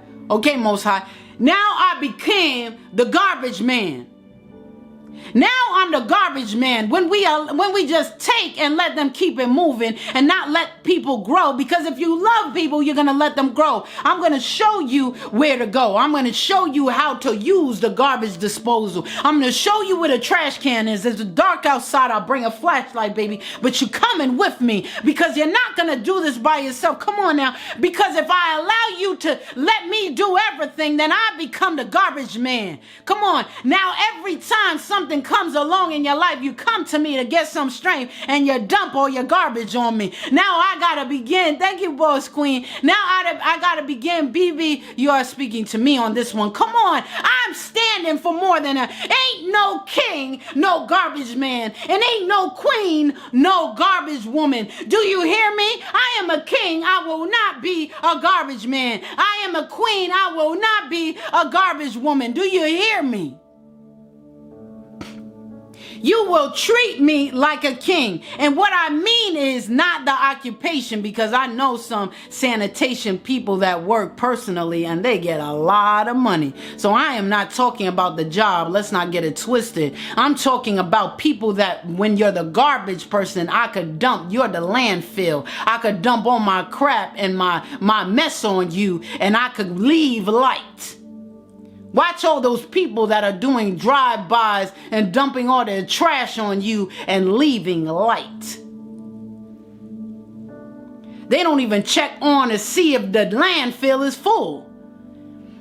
Now I became the garbage man. Now I'm the garbage man when we just take and let them keep it moving and not let people grow, because if you love people, you're going to let them grow. I'm going to show you where to go. I'm going to show you how to use the garbage disposal. I'm going to show you where the trash can is. It's dark outside. I'll bring a flashlight, baby, but you're coming with me because you're not going to do this by yourself. Come on now, because if I allow you to let me do everything, then I become the garbage man. Come on. Now, every time something comes along in your life, you come to me to get some strength and you dump all your garbage on me. Now I gotta begin. Thank you, Boss Queen. Now I gotta begin. BB, you are speaking to me on this one. Come on. I'm standing for more than ain't no king, no garbage man, and ain't no queen, no garbage woman. Do you hear me? I am a king. I will not be a garbage man. I am a queen. I will not be a garbage woman. Do you hear me? You will treat me like a king. And what I mean is not the occupation, because I know some sanitation people that work personally and they get a lot of money. So I am not talking about the job. Let's not get it twisted. I'm talking about people that when you're the garbage person, I could dump. You're the landfill. I could dump all my crap and my mess on you, and I could leave light. Watch all those people that are doing drive-bys and dumping all their trash on you and leaving light. They don't even check on to see if the landfill is full.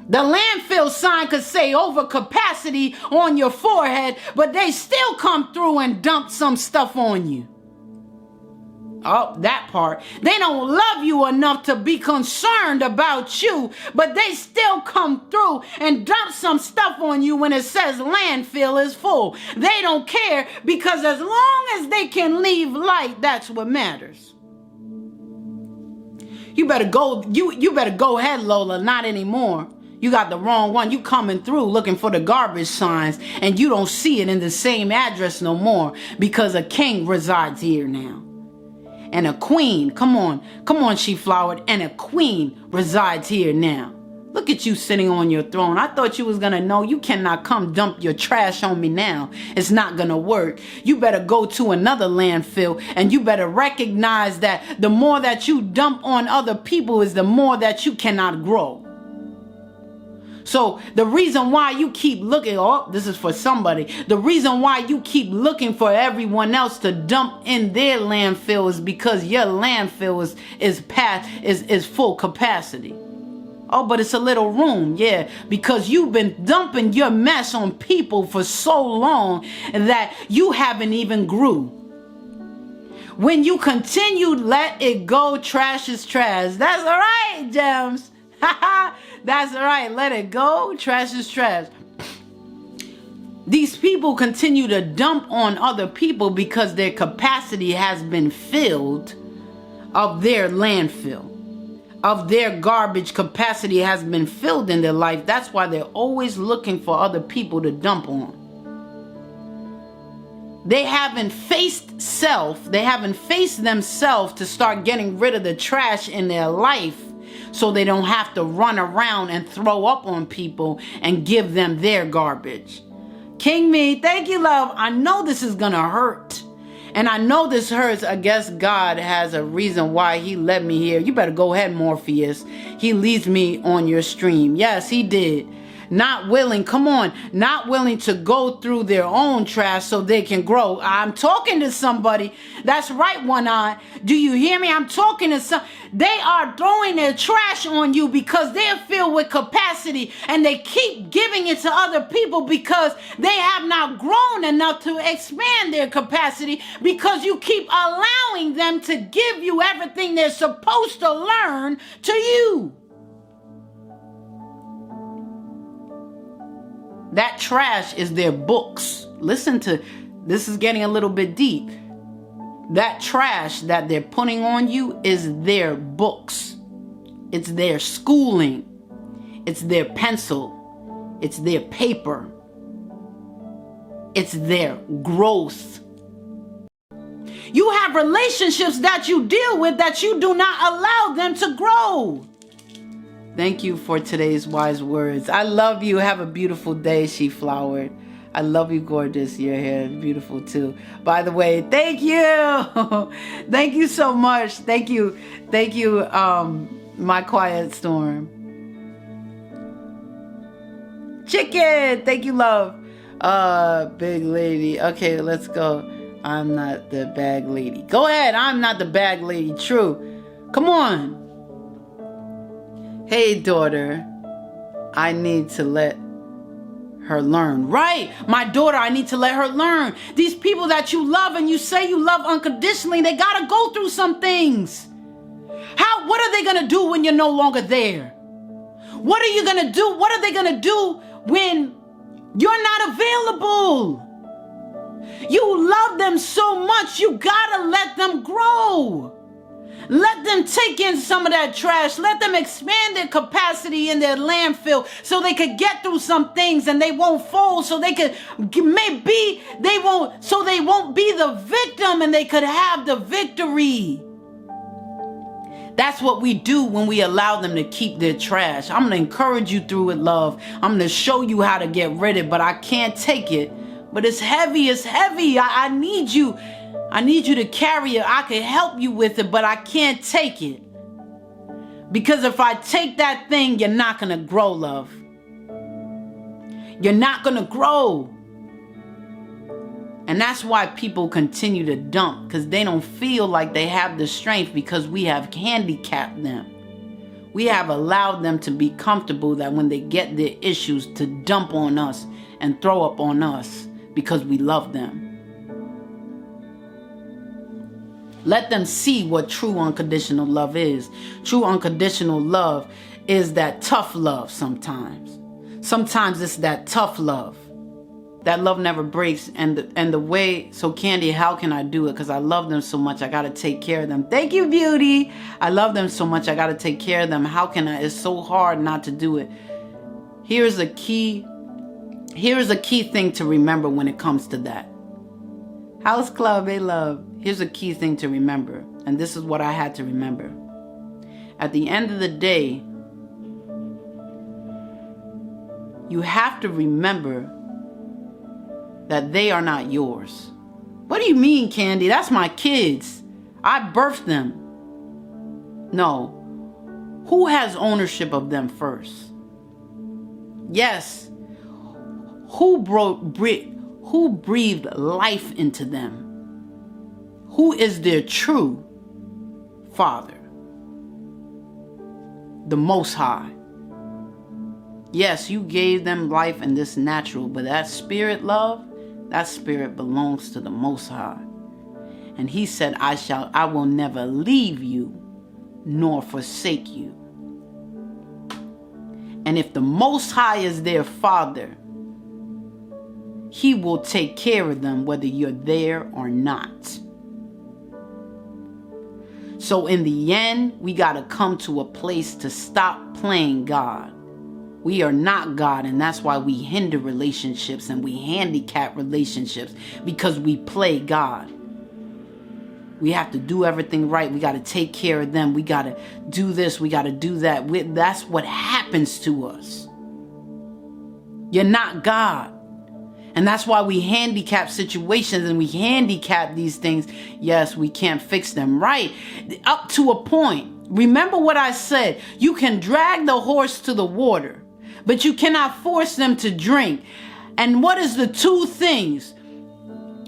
The landfill sign could say overcapacity on your forehead, but they still come through and dump some stuff on you. Oh, that part. They don't love you enough to be concerned about you, but they still come through and dump some stuff on you when it says landfill is full. They don't care, because as long as they can leave light, that's what matters. You better go, you better go ahead, Lola, not anymore. You got the wrong one. You coming through looking for the garbage signs, and you don't see it in the same address no more, because a king resides here now. And a queen, come on, she flowered, and a queen resides here now. Look at you sitting on your throne. I thought you was gonna know you cannot come dump your trash on me now. It's not gonna work. You better go to another landfill, and you better recognize that the more that you dump on other people is the more that you cannot grow. So the reason why you keep looking, oh, this is for somebody. The reason why you keep looking for everyone else to dump in their landfill is because your landfill is full capacity. Oh, but it's a little room, yeah, because you've been dumping your mess on people for so long that you haven't even grew. When you continue, let it go, trash is trash. That's all right, Gems. That's all right. Let it go. Trash is trash. These people continue to dump on other people because their capacity has been filled of their landfill. Of their garbage capacity has been filled in their life. That's why they're always looking for other people to dump on. They haven't faced self. They haven't faced themselves to start getting rid of the trash in their life, so they don't have to run around and throw up on people and give them their garbage. King Me, thank you, love. I know this is gonna hurt. And I know this hurts. I guess God has a reason why he led me here. You better go ahead, Morpheus. He leads me on your stream. Yes, he did. Not willing, come on, not willing to go through their own trash so they can grow. I'm talking to somebody. That's right, One Eye. Do you hear me? I'm talking to some. They are throwing their trash on you because they're filled with capacity, and they keep giving it to other people because they have not grown enough to expand their capacity, because you keep allowing them to give you everything they're supposed to learn to you. That trash is their books. Listen to, this is getting a little bit deep. That trash that they're putting on you is their books. It's their schooling. It's their pencil. It's their paper. It's their growth. You have relationships that you deal with that you do not allow them to grow. Thank you for today's wise words. I love you. Have a beautiful day, She Flowered. I love you, gorgeous. Your hair is beautiful too. By the way, thank you. Thank you so much. Thank you. Thank you, My Quiet Storm. Chicken. Thank you, love. Big lady. Okay, let's go. I'm not the bag lady. Go ahead. I'm not the bag lady. True. Come on. Hey, daughter, I need to let her learn. Right, my daughter, I need to let her learn. These people that you love and you say you love unconditionally, they gotta go through some things. What are they gonna do when you're no longer there? What are you gonna do? What are they gonna do when you're not available? You love them so much, you gotta let them grow. Let them take in some of that trash. Let them expand their capacity in their landfill so they could get through some things and they won't fall, so they could, maybe they won't so they won't be the victim and they could have the victory. That's what we do when we allow them to keep their trash. I'm going to encourage you through it, love. I'm going to show you how to get rid of it, but I can't take it. But it's heavy. It's heavy. I need you. I need you to carry it. I can help you with it, but I can't take it. Because if I take that thing, you're not going to grow, love. You're not going to grow. And that's why people continue to dump, because they don't feel like they have the strength, because we have handicapped them. We have allowed them to be comfortable that when they get their issues to dump on us and throw up on us because we love them. Let them see what true unconditional love is. True unconditional love is that tough love sometimes. Sometimes it's that tough love. That love never breaks. And the way, so Candy, how can I do it? Because I love them so much, I got to take care of them. Thank you, beauty. I love them so much, I got to take care of them. How can I? It's so hard not to do it. Here's a key thing to remember when it comes to that. House Club, hey love. Here's a key thing to remember. And this is what I had to remember. At the end of the day, you have to remember that they are not yours. What do you mean, Candy? That's my kids. I birthed them. No. Who has ownership of them first? Yes. Who breathed life into them? Who is their true father? The Most High. Yes, you gave them life in this natural, but that spirit love, that spirit belongs to the Most High. And he said, I will never leave you nor forsake you. And if the Most High is their father, he will take care of them whether you're there or not. So in the end, we got to come to a place to stop playing God. We are not God, and that's why we hinder relationships and we handicap relationships, because we play God. We have to do everything right. We got to take care of them. We got to do this. We got to do that. That's what happens to us. You're not God. And that's why we handicap situations and we handicap these things. Yes, we can't fix them, right? Up to a point. Remember what I said. You can drag the horse to the water, but you cannot force them to drink. And what is the two things?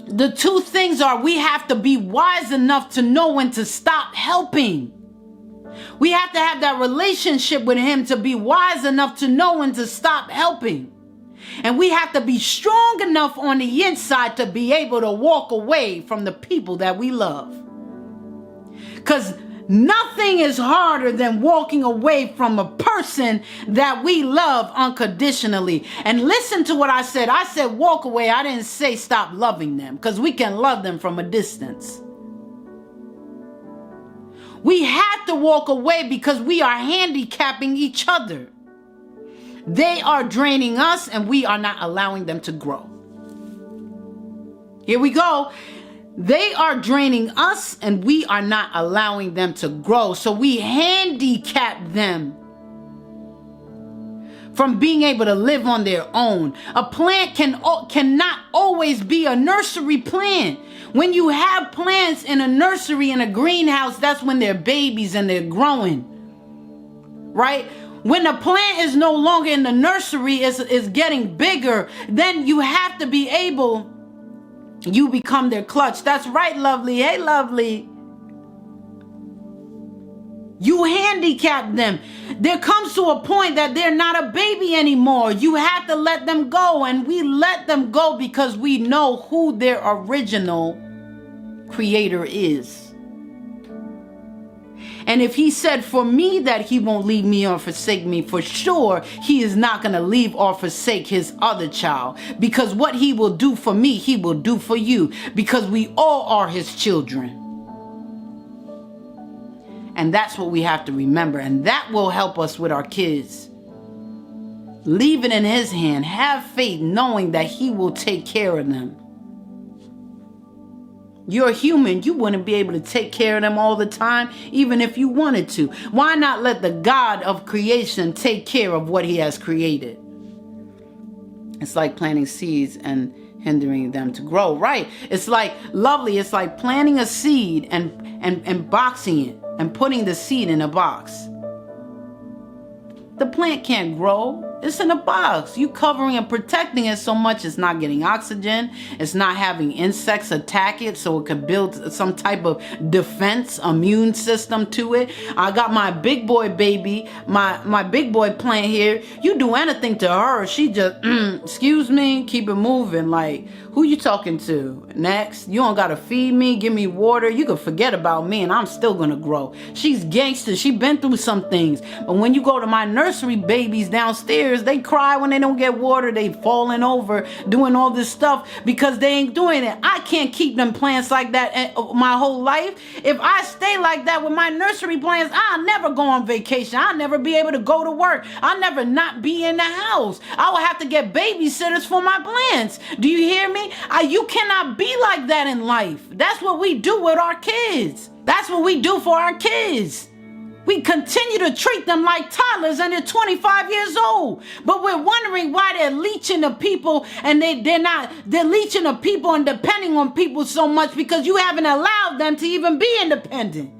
The two things are, we have to be wise enough to know when to stop helping. We have to have that relationship with him to be wise enough to know when to stop helping. And we have to be strong enough on the inside to be able to walk away from the people that we love. Because nothing is harder than walking away from a person that we love unconditionally. And listen to what I said. I said walk away. I didn't say stop loving them, because we can love them from a distance. We have to walk away because we are handicapping each other. They are draining us and we are not allowing them to grow. Here we go. They are draining us and we are not allowing them to grow. So we handicap them from being able to live on their own. A plant cannot always be a nursery plant. When you have plants in a nursery, in a greenhouse, that's when they're babies and they're growing. Right? When a plant is no longer in the nursery, is getting bigger, then you have to be able, you become their clutch. That's right, lovely. Hey, lovely. You handicap them. There comes to a point that they're not a baby anymore. You have to let them go. And we let them go because we know who their original creator is. And if he said for me that he won't leave me or forsake me, for sure, he is not going to leave or forsake his other child. Because what he will do for me, he will do for you. Because we all are his children. And that's what we have to remember. And that will help us with our kids. Leave it in his hand. Have faith knowing that he will take care of them. You're human. You wouldn't be able to take care of them all the time, even if you wanted to. Why not let the God of creation take care of what he has created? It's like planting seeds and hindering them to grow. Right. It's like lovely. It's like planting a seed and boxing it and putting the seed in a box. The plant can't grow. It's in a box. You covering and protecting it so much it's not getting oxygen. It's not having insects attack it so it could build some type of defense, immune system to it. I got my big boy baby, my big boy plant here. You do anything to her, she just, excuse me, keep it moving. Like, who you talking to? Next. You don't gotta feed me, give me water. You can forget about me and I'm still gonna grow. She's gangster. She been through some things. But when you go to my nursery babies downstairs, they cry when they don't get water. They falling over, doing all this stuff because they ain't doing it. I can't keep them plants like that my whole life. If I stay like that with my nursery plants, I'll never go on vacation. I'll never be able to go to work. I'll never not be in the house. I will have to get babysitters for my plants. Do you hear me? You cannot be like that in life. That's what we do with our kids. That's what we do for our kids. We continue to treat them like toddlers and they're 25 years old. But we're wondering why they're leeching the people and they're leeching the people and depending on people so much because you haven't allowed them to even be independent.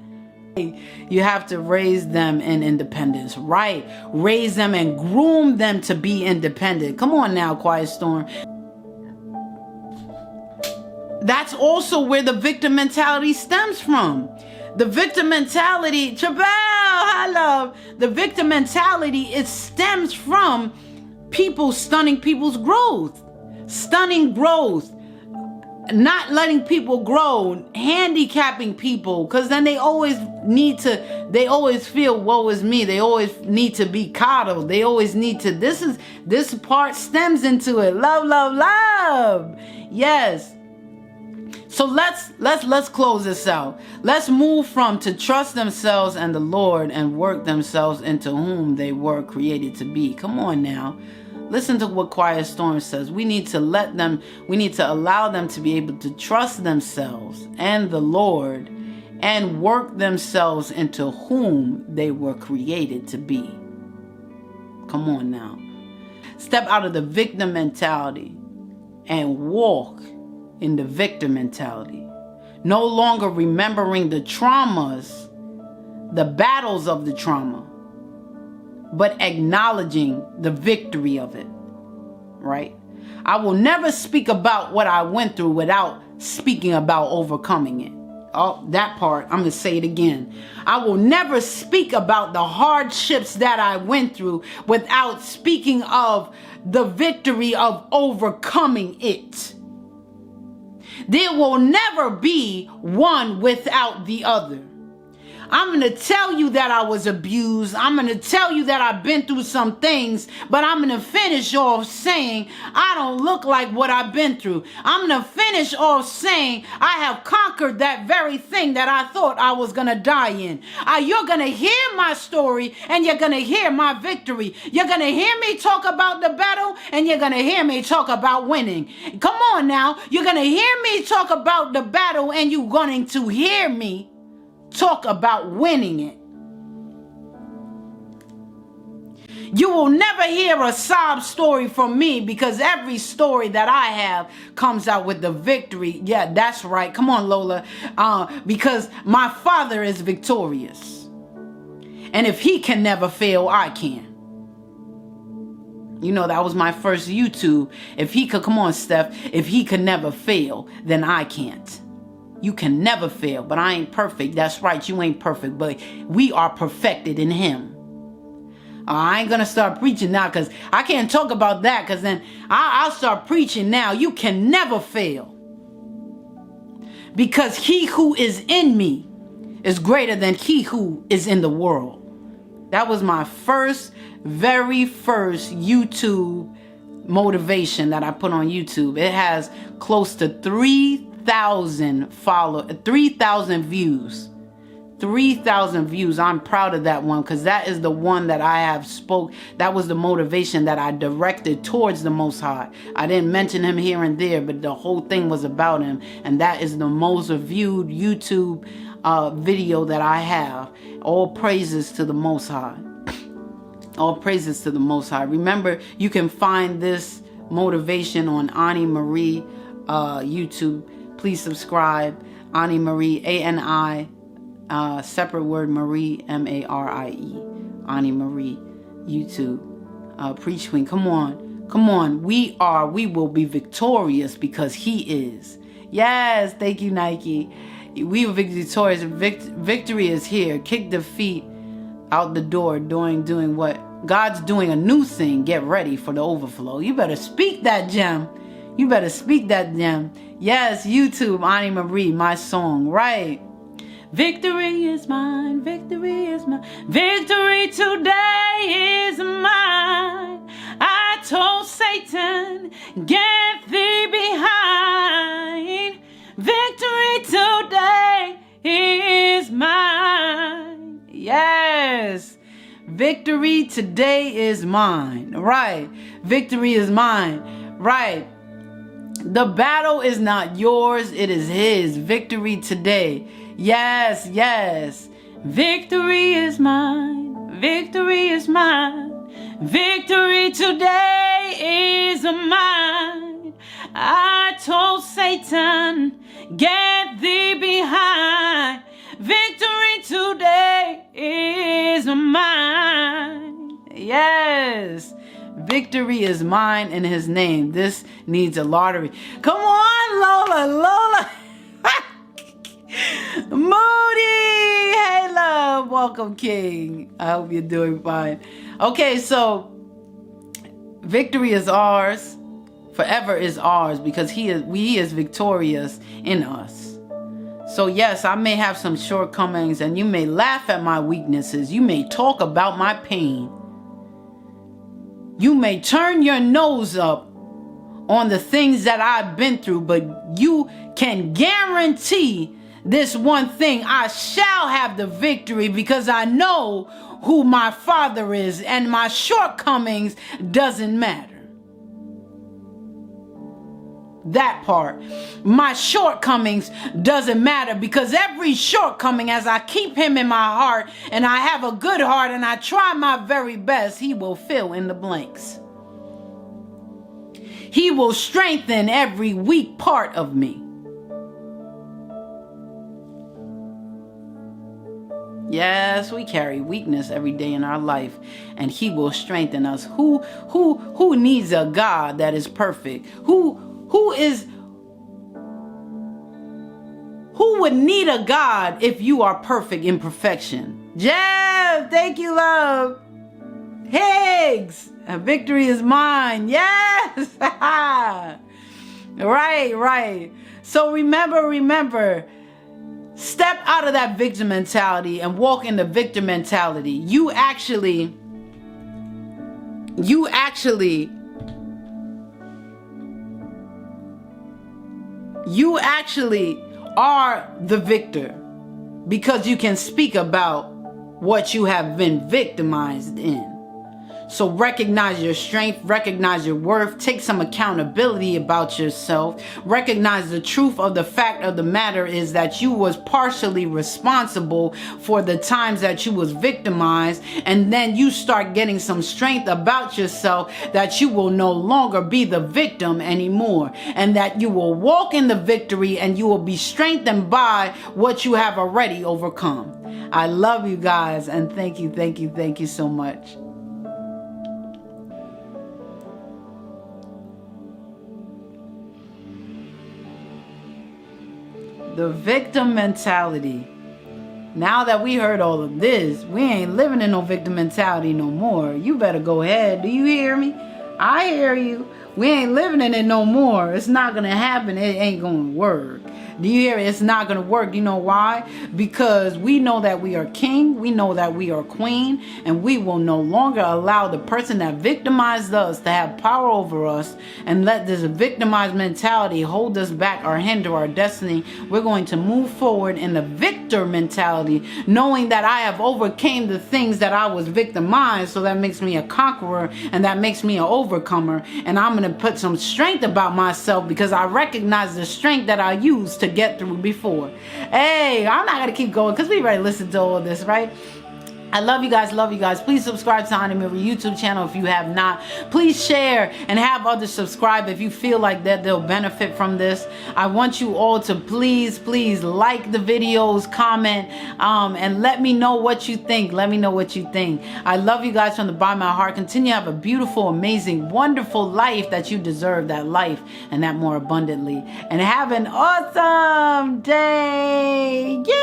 You have to raise them in independence, right? Raise them and groom them to be independent. Come on now, Quiet Storm. That's also where the victim mentality stems from. The victim mentality, Chabelle, I love. The victim mentality, it stems from people stunning people's growth. Stunning growth. Not letting people grow. Handicapping people. Because then they always feel, woe is me. They always need to be coddled. They always need to, this part stems into it. Love, love, love. Yes. So let's close this out. Let's move from to trust themselves and the Lord and work themselves into whom they were created to be. Come on now. Listen to what Quiet Storm says. We need to allow them to be able to trust themselves and the Lord and work themselves into whom they were created to be. Come on now. Step out of the victim mentality and walk in the victim mentality. No longer remembering the traumas, the battles of the trauma, but acknowledging the victory of it, right? I will never speak about what I went through without speaking about overcoming it. Oh, that part, I'm going to say it again. I will never speak about the hardships that I went through without speaking of the victory of overcoming it. There will never be one without the other. I'm going to tell you that I was abused. I'm going to tell you that I've been through some things, but I'm going to finish off saying I don't look like what I've been through. I'm going to finish off saying I have conquered that very thing that I thought I was going to die in. You're going to hear my story and you're going to hear my victory. You're going to hear me talk about the battle and you're going to hear me talk about winning. Come on now. You're going to hear me talk about the battle and you're going to hear me talk about winning it. You will never hear a sob story from me because every story that I have comes out with the victory. Yeah, that's right. Come on, Lola. Because my Father is victorious. And if he can never fail, I can. You know, that was my first YouTube. If he could, come on, Steph. If he could never fail, then I can't. You can never fail, but I ain't perfect. That's right, you ain't perfect, but we are perfected in him. I ain't going to start preaching now because I can't talk about that because then I'll start preaching now. You can never fail because he who is in me is greater than he who is in the world. That was my very first YouTube motivation that I put on YouTube. It has close to 3,000 views. 3,000 views. I'm proud of that one because that is the one that I have spoke. That was the motivation that I directed towards the Most High. I didn't mention him here and there, but the whole thing was about him. And that is the most viewed YouTube video that I have. All praises to the Most High. All praises to the Most High. Remember, you can find this motivation on Ani Marie YouTube. Please subscribe. Ani Marie, A-N-I, separate word, Marie, M-A-R-I-E. Ani Marie YouTube. Preach Queen. Come on. Come on. We will be victorious because he is. Yes. Thank you, Nike. We will be victorious. Victory is here. Kick defeat out the door. Doing what? God's doing a new thing. Get ready for the overflow. You better speak that gem. You better speak that gem. Yes, YouTube, Ani Marie, my song. Right. Victory is mine. Victory is mine. Victory today is mine. I told Satan, get thee behind. Victory today is mine. Yes. Victory today is mine. Right. Victory is mine. Right. The battle is not yours. It is his. Victory today. Yes. Yes. Victory is mine. Victory is mine. Victory today is mine. I told Satan, get thee behind. Victory today is mine. Yes. Victory is mine in his name. This needs a lottery. Come on, Lola. Moody. Hey, love. Welcome, King. I hope you're doing fine. Okay, so victory is ours. Forever is ours because he is victorious in us. So yes, I may have some shortcomings and you may laugh at my weaknesses. You may talk about my pain. You may turn your nose up on the things that I've been through, but you can guarantee this one thing: I shall have the victory because I know who my Father is and my shortcomings doesn't matter. That part. My shortcomings doesn't matter because every shortcoming, as I keep him in my heart and I have a good heart and I try my very best, he will fill in the blanks. He will strengthen every weak part of me. Yes, we carry weakness every day in our life, and he will strengthen us. Who needs a God that is perfect? Who would need a God if you are perfect in perfection? Jeff, thank you, love. Higgs, victory is mine. Yes. Right. So remember, step out of that victim mentality and walk in the victor mentality. You actually are the victor because you can speak about what you have been victimized in. So recognize your strength, recognize your worth, take some accountability about yourself, recognize the truth of the fact of the matter is that you was partially responsible for the times that you was victimized, and then you start getting some strength about yourself that you will no longer be the victim anymore, and that you will walk in the victory and you will be strengthened by what you have already overcome. I love you guys, and thank you so much. The victim mentality. Now that we heard all of this, we ain't living in no victim mentality no more. You better go ahead. Do you hear me? I hear you. We ain't living in it no more. It's not going to happen. It ain't going to work. Do you hear it? It's not going to work. You know why? Because we know that we are king. We know that we are queen. And we will no longer allow the person that victimized us to have power over us and let this victimized mentality hold us back or hinder our destiny. We're going to move forward in the victor mentality, knowing that I have overcame the things that I was victimized. So that makes me a conqueror, and that makes me an overcomer. And I'm going to put some strength about myself because I recognize the strength that I used to get through before. Hey, I'm not gonna keep going because we already listened to all this, right? I love you guys, love you guys. Please subscribe to Ani Marie YouTube channel if you have not. Please share and have others subscribe if you feel like that they'll benefit from this. I want you all to please like the videos, comment, and let me know what you think. Let me know what you think. I love you guys from the bottom of my heart. Continue to have a beautiful, amazing, wonderful life that you deserve, that life and that more abundantly. And have an awesome day. Yeah.